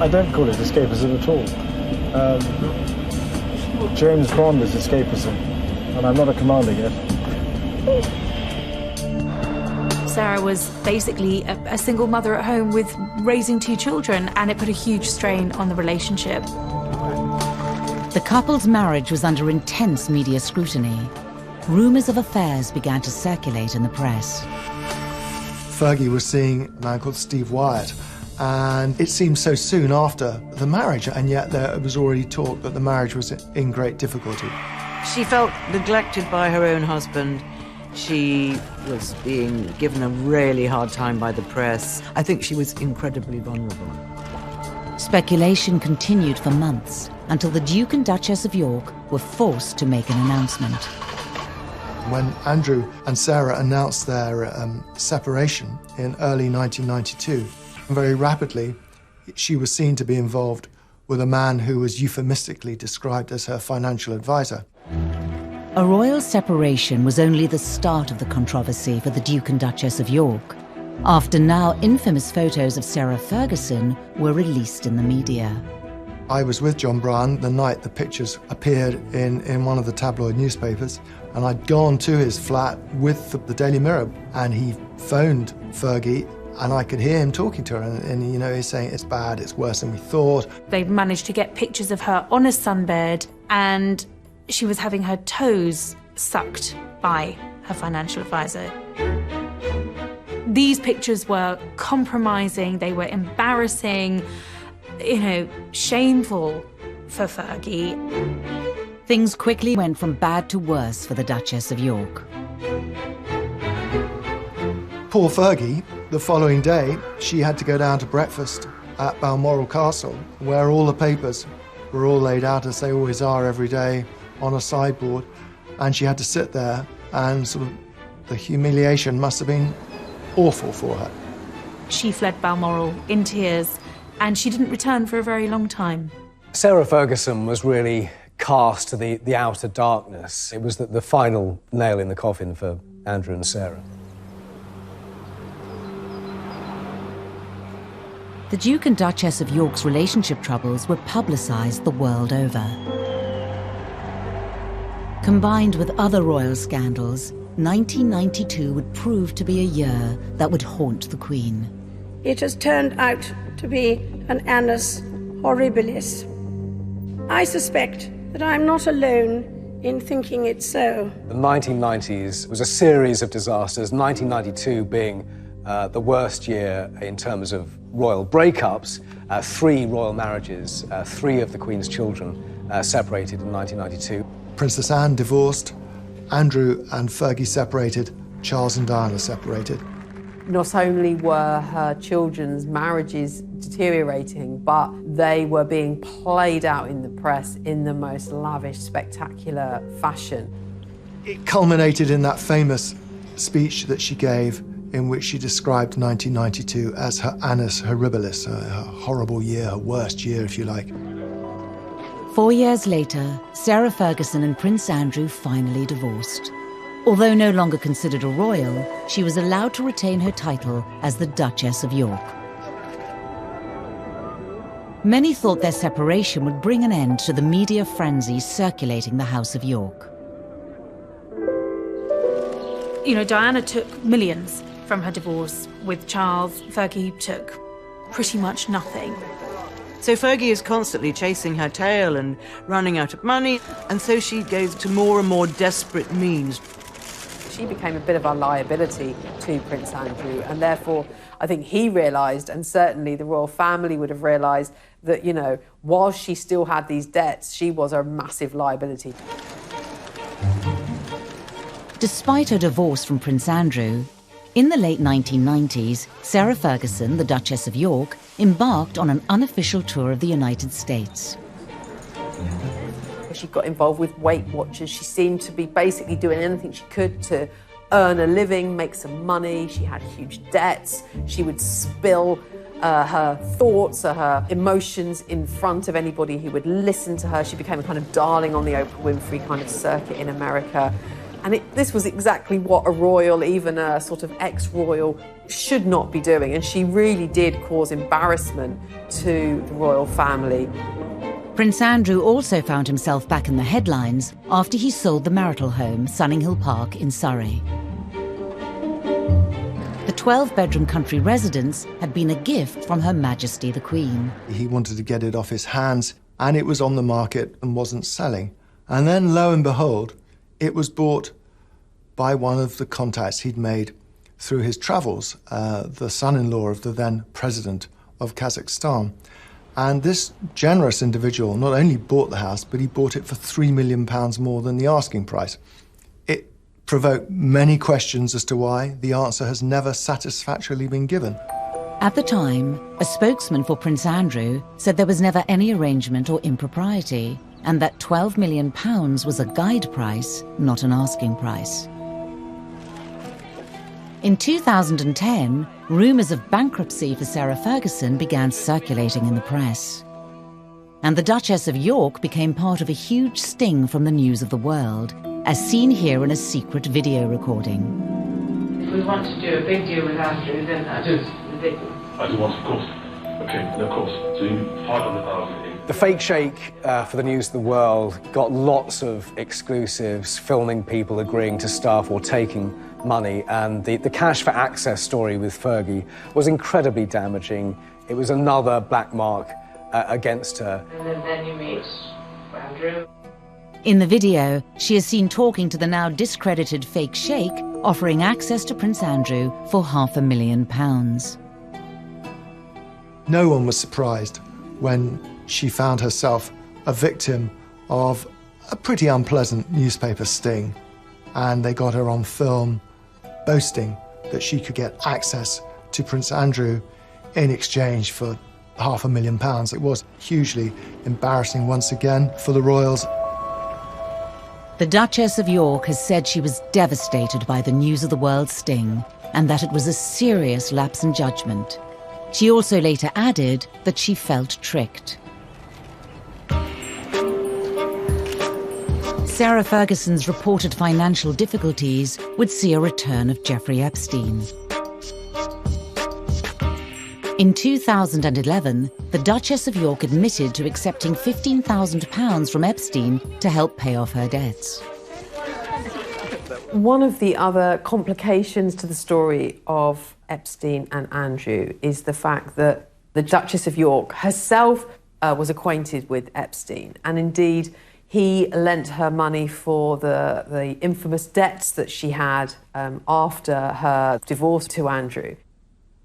I don't call it escapism at all. James Bond is escapism, and I'm not a commander yet. Sarah was basically a single mother at home with raising 2 children, and it put a huge strain on the relationship. The couple's marriage was under intense media scrutiny. Rumours of affairs began to circulate in the press. Fergie was seeing a man called Steve Wyatt, and it seemed so soon after the marriage, and yet there was already talk that the marriage was in great difficulty. She felt neglected by her own husband. She was being given a really hard time by the press. I think she was incredibly vulnerable. Speculation continued for months until the Duke and Duchess of York were forced to make an announcement. When Andrew and Sarah announced their separation in early 1992, very rapidly she was seen to be involved with a man who was euphemistically described as her financial advisor. A royal separation was only the start of the controversy for the Duke and Duchess of York, after now infamous photos of Sarah Ferguson were released in the media. I was with John Bryan the night the pictures appeared in one of the tabloid newspapers, and I'd gone to his flat with the Daily Mirror, and he phoned Fergie, and I could hear him talking to her, and you know, he's saying it's bad, it's worse than we thought. They managed to get pictures of her on a sunbed, and she was having her toes sucked by her financial advisor. These pictures were compromising, they were embarrassing, you know, shameful for Fergie. Things quickly went from bad to worse for the Duchess of York. Poor Fergie, the following day, she had to go down to breakfast at Balmoral Castle, where all the papers were all laid out, as they always are every day, on a sideboard, and she had to sit there, and sort of the humiliation must have been awful for her. She fled Balmoral in tears, and she didn't return for a very long time. Sarah Ferguson was really cast to the outer darkness. It was the final nail in the coffin for Andrew and Sarah. The Duke and Duchess of York's relationship troubles were publicised the world over. Combined with other royal scandals, 1992 would prove to be a year that would haunt the Queen. It has turned out to be an annus horribilis. I suspect that I'm not alone in thinking it so. The 1990s was a series of disasters, 1992 being the worst year in terms of royal breakups, 3 royal marriages, 3 of the Queen's children separated in 1992. Princess Anne divorced, Andrew and Fergie separated, Charles and Diana separated. Not only were her children's marriages deteriorating, but they were being played out in the press in the most lavish, spectacular fashion. It culminated in that famous speech that she gave in which she described 1992 as her annus horribilis, her horrible year, her worst year, if you like. 4 years later, Sarah Ferguson and Prince Andrew finally divorced. Although no longer considered a royal, she was allowed to retain her title as the Duchess of York. Many thought their separation would bring an end to the media frenzy circulating the House of York. You know, Diana took millions from her divorce with Charles. Fergie took pretty much nothing. So Fergie is constantly chasing her tail and running out of money, and so she goes to more and more desperate means she became a bit of a liability to Prince Andrew, and therefore I think he realised, and certainly the royal family would have realised, that, you know, while she still had these debts, she was a massive liability. Despite her divorce from Prince Andrew, in the late 1990s, Sarah Ferguson, the Duchess of York, embarked on an unofficial tour of the United States. She got involved with Weight Watchers. She seemed to be basically doing anything she could to earn a living, make some money. She had huge debts. She would spill her thoughts or her emotions in front of anybody who would listen to her. She became a kind of darling on the Oprah Winfrey kind of circuit in America. And this was exactly what a royal, even a sort of ex-royal, should not be doing. And she really did cause embarrassment to the royal family. Prince Andrew also found himself back in the headlines after he sold the marital home, Sunninghill Park in Surrey. The 12-bedroom country residence had been a gift from Her Majesty the Queen. He wanted to get it off his hands, and it was on the market and wasn't selling. And then, lo and behold, it was bought by one of the contacts he'd made through his travels, the son-in-law of the then president of Kazakhstan. And this generous individual not only bought the house, but he bought it for £3 million more than the asking price. It provoked many questions as to why. The answer has never satisfactorily been given. At the time, a spokesman for Prince Andrew said there was never any arrangement or impropriety, and that £12 million was a guide price, not an asking price. In 2010, rumours of bankruptcy for Sarah Ferguson began circulating in the press. And the Duchess of York became part of a huge sting from the news of the world, as seen here in a secret video recording. If we want to do a big deal with Andrew, then that is ridiculous. I do want, of course. Okay, of course. So you 500,000. The fake shake for the news of the world got lots of exclusives, filming people agreeing to stuff or taking money, and the cash for access story with Fergie was incredibly damaging. It was another black mark against her. And then you meet Andrew. In the video, she is seen talking to the now discredited fake sheikh, offering access to Prince Andrew for £500,000. No one was surprised when she found herself a victim of a pretty unpleasant newspaper sting, and they got her on film boasting that she could get access to Prince Andrew in exchange for £500,000. It was hugely embarrassing once again for the royals. The Duchess of York has said she was devastated by the news of the world sting, and that it was a serious lapse in judgment. She also later added that she felt tricked. Sarah Ferguson's reported financial difficulties would see a return of Jeffrey Epstein. In 2011, the Duchess of York admitted to accepting £15,000 from Epstein to help pay off her debts. One of the other complications to the story of Epstein and Andrew is the fact that the Duchess of York herself was acquainted with Epstein, and indeed he lent her money for the infamous debts that she had after her divorce to Andrew.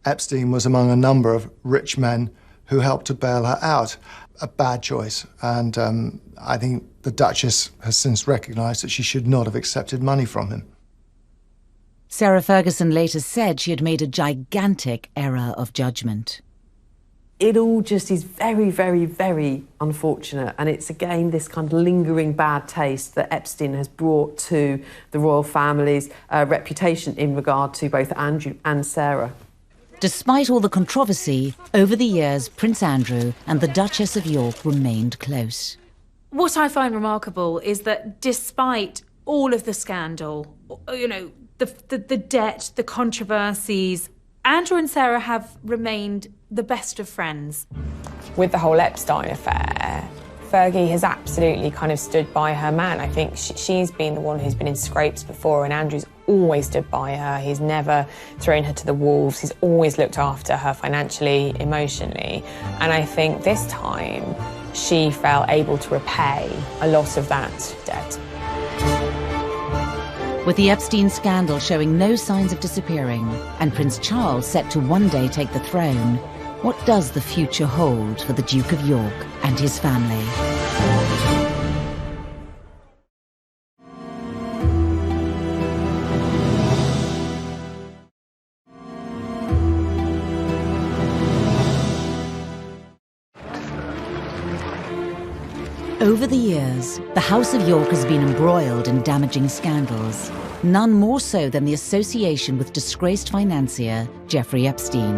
Epstein was among a number of rich men who helped to bail her out. A bad choice, and I think the Duchess has since recognised that she should not have accepted money from him. Sarah Ferguson later said she had made a gigantic error of judgment. It all just is very, very, very unfortunate, and it's again this kind of lingering bad taste that Epstein has brought to the royal family's reputation in regard to both Andrew and Sarah. Despite all the controversy, over the years, Prince Andrew and the Duchess of York remained close. What I find remarkable is that despite all of the scandal, you know, the debt, the controversies, Andrew and Sarah have remained the best of friends. With the whole Epstein affair, Fergie has absolutely kind of stood by her man. I think she's been the one who's been in scrapes before, and Andrew's always stood by her. He's never thrown her to the wolves. He's always looked after her financially, emotionally. And I think this time she felt able to repay a lot of that debt. With the Epstein scandal showing no signs of disappearing, and Prince Charles set to one day take the throne, what does the future hold for the Duke of York and his family? Over the years, the House of York has been embroiled in damaging scandals, none more so than the association with disgraced financier Jeffrey Epstein.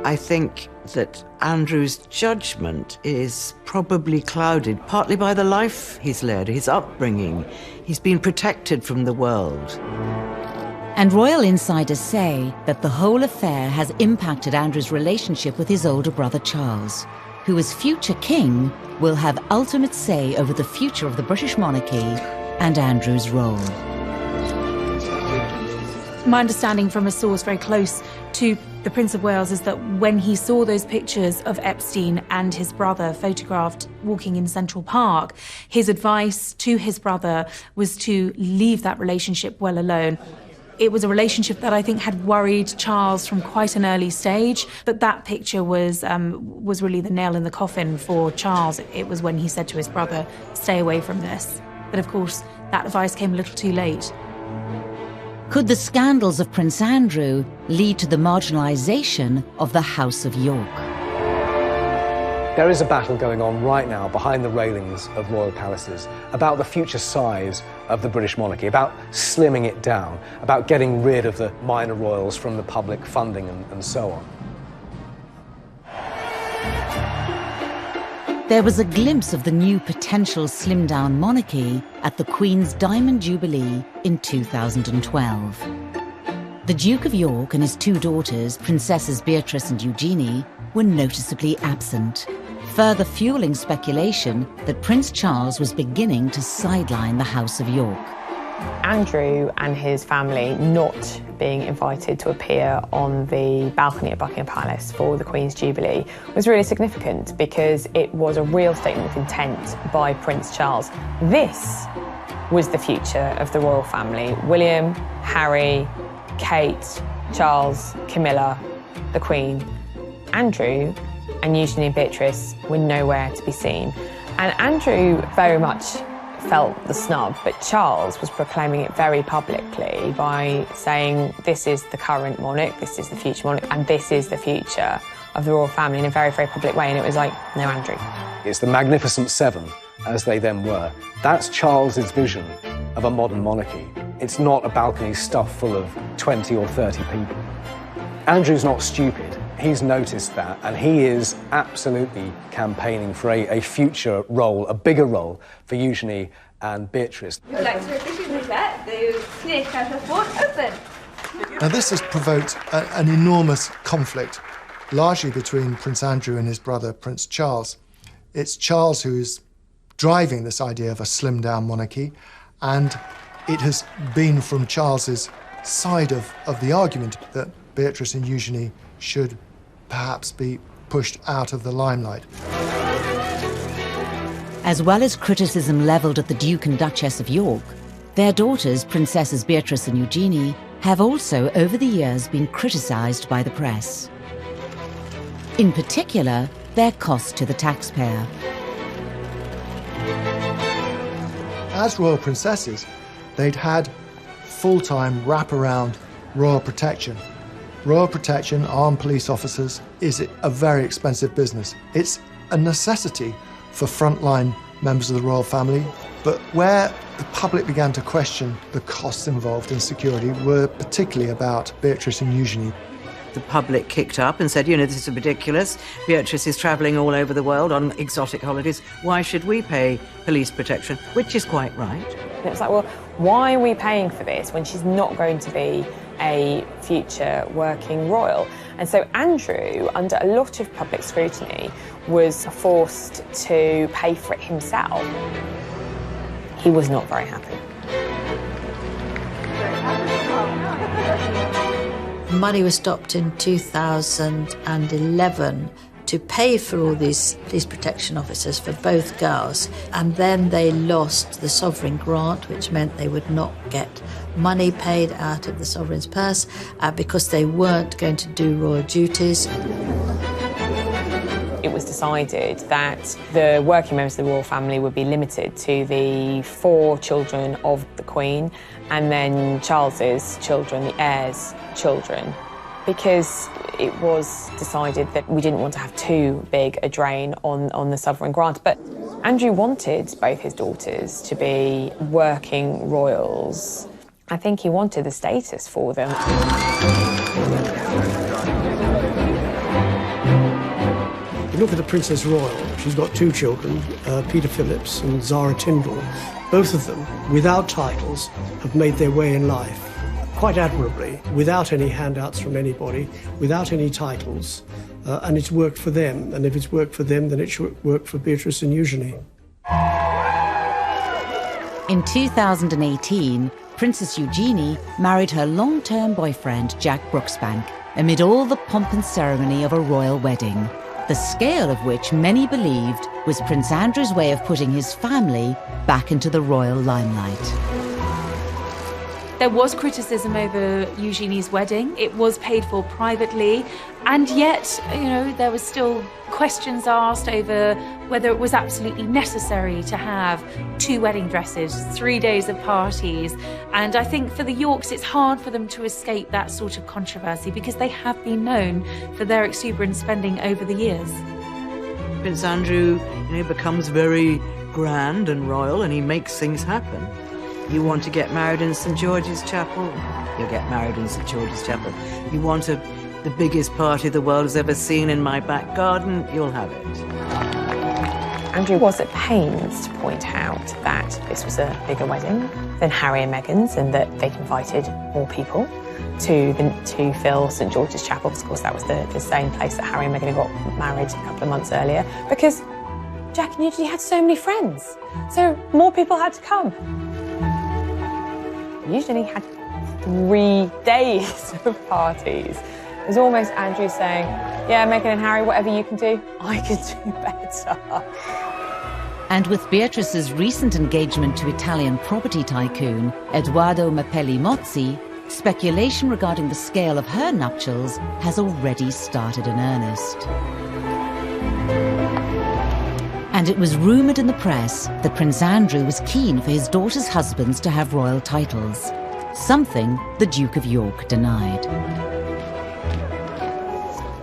I think that Andrew's judgment is probably clouded partly by the life he's led, his upbringing. He's been protected from the world. And royal insiders say that the whole affair has impacted Andrew's relationship with his older brother Charles, who as future king will have ultimate say over the future of the British monarchy and Andrew's role. My understanding from a source very close to the Prince of Wales is that when he saw those pictures of Epstein and his brother photographed walking in Central Park, his advice to his brother was to leave that relationship well alone. It was a relationship that I think had worried Charles from quite an early stage, but that picture was really the nail in the coffin for Charles. It was when he said to his brother, stay away from this. But of course, that advice came a little too late. Could the scandals of Prince Andrew lead to the marginalisation of the House of York? There is a battle going on right now behind the railings of royal palaces about the future size of the British monarchy, about slimming it down, about getting rid of the minor royals from the public funding and so on. There was a glimpse of the new potential slimmed-down monarchy at the Queen's Diamond Jubilee in 2012. The Duke of York and his two daughters, Princesses Beatrice and Eugenie, were noticeably absent, further fueling speculation that Prince Charles was beginning to sideline the House of York. Andrew and his family not being invited to appear on the balcony at Buckingham Palace for the Queen's Jubilee was really significant because it was a real statement of intent by Prince Charles. This was the future of the royal family. William, Harry, Kate, Charles, Camilla, the Queen. Andrew and Eugenie and Beatrice were nowhere to be seen. And Andrew very much felt the snub, but Charles was proclaiming it very publicly by saying this is the current monarch, this is the future monarch, and this is the future of the royal family in a very, very public way. And it was like, no, Andrew. It's the Magnificent Seven, as they then were. That's Charles's vision of a modern monarchy. It's not a balcony stuffed full of 20 or 30 people. Andrew's not stupid. He's noticed that, and he is absolutely campaigning for a future role, a bigger role for Eugenie and Beatrice. Would you like to officially let the snake port open? Now this has provoked an enormous conflict, largely between Prince Andrew and his brother Prince Charles. It's Charles who is driving this idea of a slimmed-down monarchy, and it has been from Charles's side of the argument that Beatrice and Eugenie should perhaps be pushed out of the limelight. As well as criticism levelled at the Duke and Duchess of York, their daughters, Princesses Beatrice and Eugenie, have also over the years been criticised by the press. In particular, their cost to the taxpayer. As royal princesses, they'd had full-time wraparound royal protection. Royal protection, armed police officers, is a very expensive business. It's a necessity for frontline members of the royal family, but where the public began to question the costs involved in security were particularly about Beatrice and Eugenie. The public kicked up and said, you know, this is ridiculous. Beatrice is travelling all over the world on exotic holidays. Why should we pay police protection? Which is quite right. And it's like, well, why are we paying for this when she's not going to be a future working royal? And so Andrew, under a lot of public scrutiny, was forced to pay for it himself. He was not very happy. Money was stopped in 2011 to pay for all these police protection officers for both girls, and then they lost the sovereign grant, which meant they would not get money paid out of the sovereign's purse because they weren't going to do royal duties. It was decided that the working members of the royal family would be limited to the 4 children of the Queen and then Charles's children, the heirs' children, because it was decided that we didn't want to have too big a drain on the sovereign grant. But Andrew wanted both his daughters to be working royals. I think he wanted the status for them. You look at the Princess Royal, she's got 2 children, Peter Phillips and Zara Tindall. Both of them, without titles, have made their way in life quite admirably, without any handouts from anybody, without any titles, and it's worked for them. And if it's worked for them, then it should work for Beatrice and Eugenie. In 2018, Princess Eugenie married her long-term boyfriend, Jack Brooksbank, amid all the pomp and ceremony of a royal wedding, the scale of which many believed was Prince Andrew's way of putting his family back into the royal limelight. There was criticism over Eugenie's wedding. It was paid for privately, and yet, there was still questions asked over whether it was absolutely necessary to have 2 wedding dresses, 3 days of parties. And I think for the Yorks, it's hard for them to escape that sort of controversy because they have been known for their exuberant spending over the years. Prince Andrew, becomes very grand and royal, and he makes things happen. You want to get married in St. George's Chapel? You'll get married in St. George's Chapel. You want the biggest party the world has ever seen in my back garden? You'll have it. Andrew was at pains to point out that this was a bigger wedding than Harry and Meghan's and that they'd invited more people to fill St. George's Chapel. Of course, that was the same place that Harry and Meghan got married a couple of months earlier, because Jack and Eugenie had so many friends, so more people had to come. Eugenie had 3 days of parties. It was almost Andrew saying, yeah, Meghan and Harry, whatever you can do, I can do better. And with Beatrice's recent engagement to Italian property tycoon Edoardo Mapelli Mozzi, speculation regarding the scale of her nuptials has already started in earnest. And it was rumoured in the press that Prince Andrew was keen for his daughter's husbands to have royal titles, something the Duke of York denied.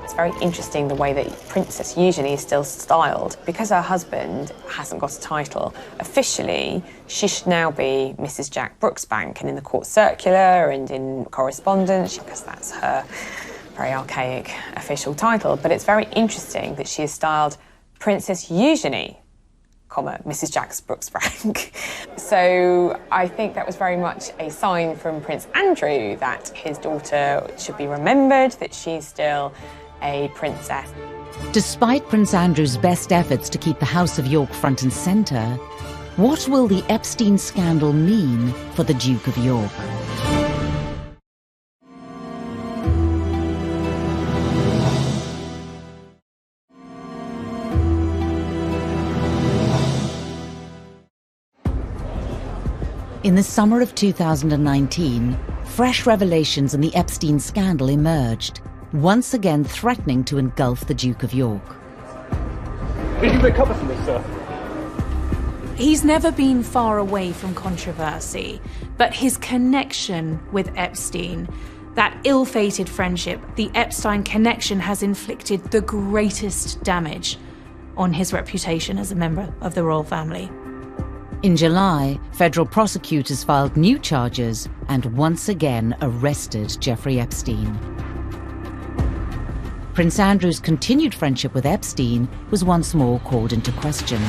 It's very interesting the way that Princess Eugenie is still styled. Because her husband hasn't got a title, officially she should now be Mrs. Jack Brooksbank, and in the court circular and in correspondence, because that's her very archaic official title. But it's very interesting that she is styled Princess Eugenie, Mrs. Jack Brooksbank. So I think that was very much a sign from Prince Andrew that his daughter should be remembered, that she's still a princess. Despite Prince Andrew's best efforts to keep the House of York front and centre, what will the Epstein scandal mean for the Duke of York? In the summer of 2019, fresh revelations in the Epstein scandal emerged, once again threatening to engulf the Duke of York. Did you recover from this, sir? He's never been far away from controversy, but his connection with Epstein, that ill-fated friendship, the Epstein connection, has inflicted the greatest damage on his reputation as a member of the royal family. In July, federal prosecutors filed new charges and once again arrested Jeffrey Epstein. Prince Andrew's continued friendship with Epstein was once more called into question.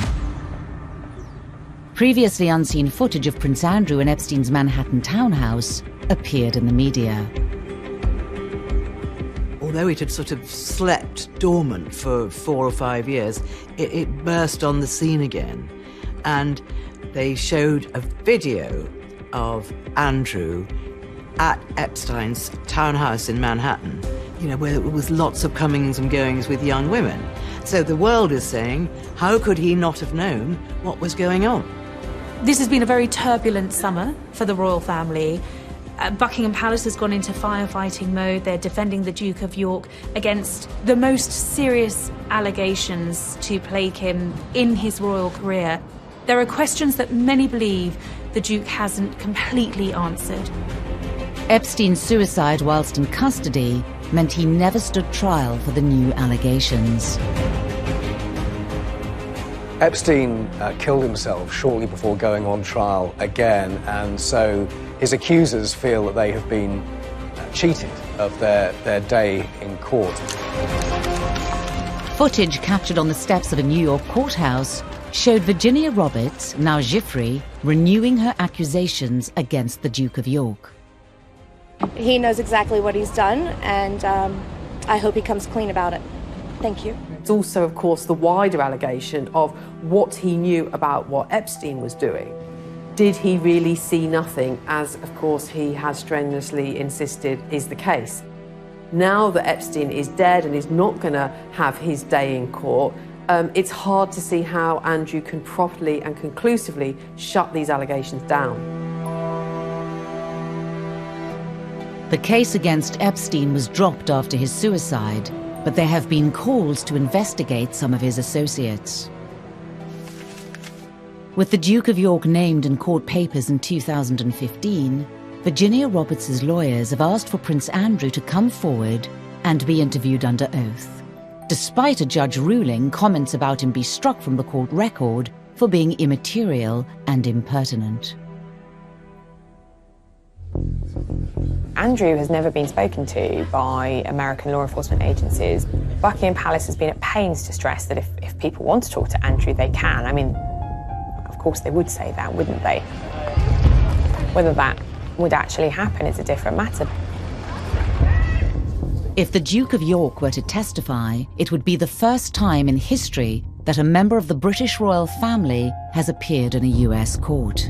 Previously unseen footage of Prince Andrew in Epstein's Manhattan townhouse appeared in the media. Although it had sort of slept dormant for 4 or 5 years, it burst on the scene again. And they showed a video of Andrew at Epstein's townhouse in Manhattan, where there was lots of comings and goings with young women. So the world is saying, how could he not have known what was going on? This has been a very turbulent summer for the royal family. Buckingham Palace has gone into firefighting mode. They're defending the Duke of York against the most serious allegations to plague him in his royal career. There are questions that many believe the Duke hasn't completely answered. Epstein's suicide whilst in custody meant he never stood trial for the new allegations. Epstein killed himself shortly before going on trial again, and so his accusers feel that they have been cheated of their day in court. Footage captured on the steps of a New York courthouse showed Virginia Roberts, now Giuffre, renewing her accusations against the Duke of York. He knows exactly what he's done, and I hope he comes clean about it. Thank you. It's also, of course, the wider allegation of what he knew about what Epstein was doing. Did he really see nothing, as, of course, he has strenuously insisted is the case? Now that Epstein is dead and is not going to have his day in court, it's hard to see how Andrew can properly and conclusively shut these allegations down. The case against Epstein was dropped after his suicide, but there have been calls to investigate some of his associates. With the Duke of York named in court papers in 2015, Virginia Roberts' lawyers have asked for Prince Andrew to come forward and be interviewed under oath, despite a judge ruling comments about him be struck from the court record for being immaterial and impertinent. Andrew has never been spoken to by American law enforcement agencies. Buckingham Palace has been at pains to stress that if people want to talk to Andrew, they can. I mean, of course they would say that, wouldn't they? Whether that would actually happen is a different matter. If the Duke of York were to testify, it would be the first time in history that a member of the British royal family has appeared in a US court.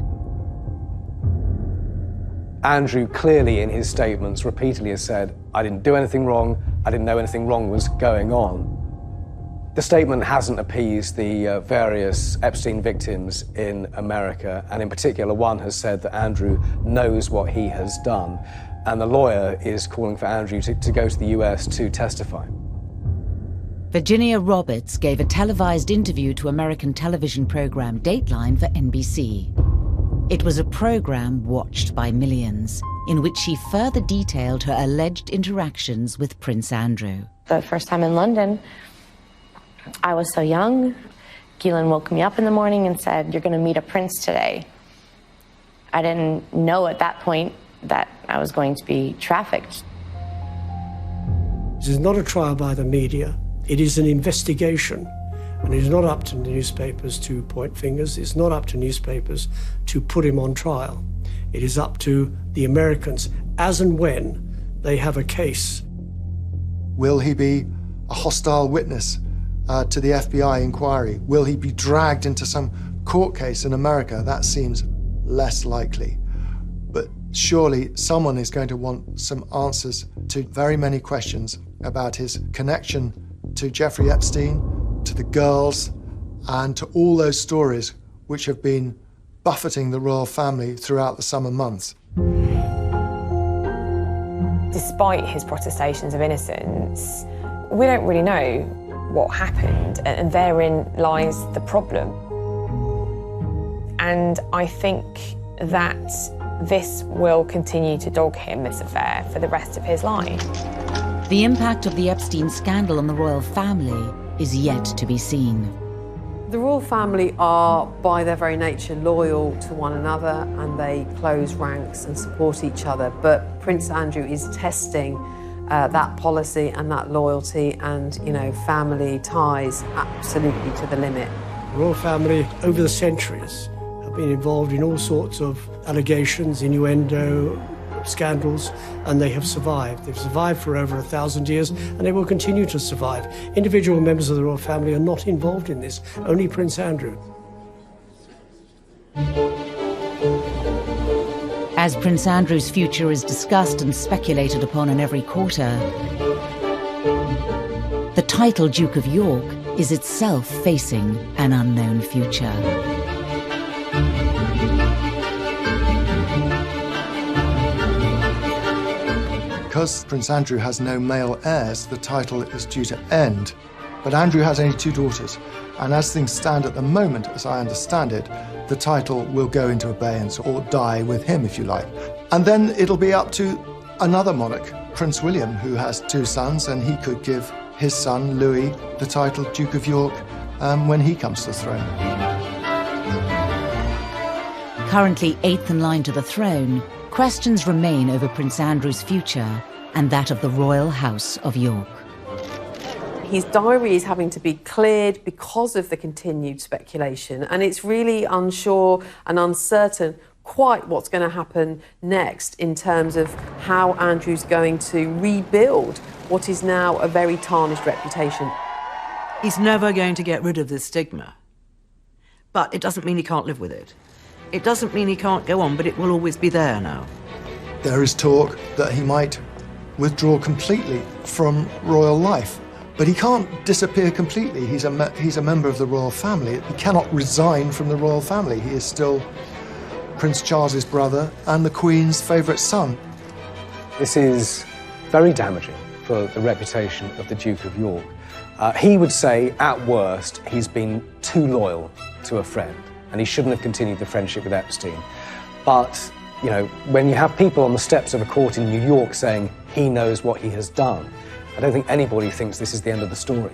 Andrew clearly in his statements repeatedly has said, I didn't do anything wrong, I didn't know anything wrong was going on. The statement hasn't appeased the various Epstein victims in America, and in particular one has said that Andrew knows what he has done, and the lawyer is calling for Andrew to go to the US to testify. Virginia Roberts gave a televised interview to American television program Dateline for NBC. It was a program watched by millions, in which she further detailed her alleged interactions with Prince Andrew. The first time in London, I was so young. Keelan woke me up in the morning and said, "You're going to meet a prince today." I didn't know at that point that I was going to be trafficked. This is not a trial by the media. It is an investigation. And it is not up to newspapers to point fingers. It's not up to newspapers to put him on trial. It is up to the Americans, as and when they have a case. Will he be a hostile witness to the FBI inquiry? Will he be dragged into some court case in America? That seems less likely. But surely someone is going to want some answers to very many questions about his connection to Jeffrey Epstein, to the girls, and to all those stories which have been buffeting the royal family throughout the summer months. Despite his protestations of innocence, we don't really know what happened, and therein lies the problem. And I think that this will continue to dog him, this affair, for the rest of his life. The impact of the Epstein scandal on the royal family is yet to be seen. The royal family are, by their very nature, loyal to one another, and they close ranks and support each other. But Prince Andrew is testing that policy and that loyalty and, family ties absolutely to the limit. The royal family, over the centuries, have been involved in all sorts of allegations, innuendo, scandals, and they have survived. They've survived for over 1,000 years, and they will continue to survive. Individual members of the royal family are not involved in this, only Prince Andrew. As Prince Andrew's future is discussed and speculated upon in every quarter, the title Duke of York is itself facing an unknown future. Because Prince Andrew has no male heirs, the title is due to end. But Andrew has only 2 daughters, and as things stand at the moment, as I understand it, the title will go into abeyance or die with him, if you like. And then it'll be up to another monarch, Prince William, who has 2 sons, and he could give his son, Louis, the title Duke of York when he comes to the throne. Currently 8th in line to the throne, questions remain over Prince Andrew's future and that of the royal house of York. His diary is having to be cleared because of the continued speculation, and it's really unsure and uncertain quite what's going to happen next in terms of how Andrew's going to rebuild what is now a very tarnished reputation. He's never going to get rid of this stigma, but it doesn't mean he can't live with it. It doesn't mean he can't go on, but it will always be there now. There is talk that he might withdraw completely from royal life. But he can't disappear completely. He's a member of the royal family. He cannot resign from the royal family. He is still Prince Charles's brother and the Queen's favourite son. This is very damaging for the reputation of the Duke of York. He would say, at worst, he's been too loyal to a friend, and he shouldn't have continued the friendship with Epstein. But, you know, when you have people on the steps of a court in New York saying he knows what he has done, I don't think anybody thinks this is the end of the story.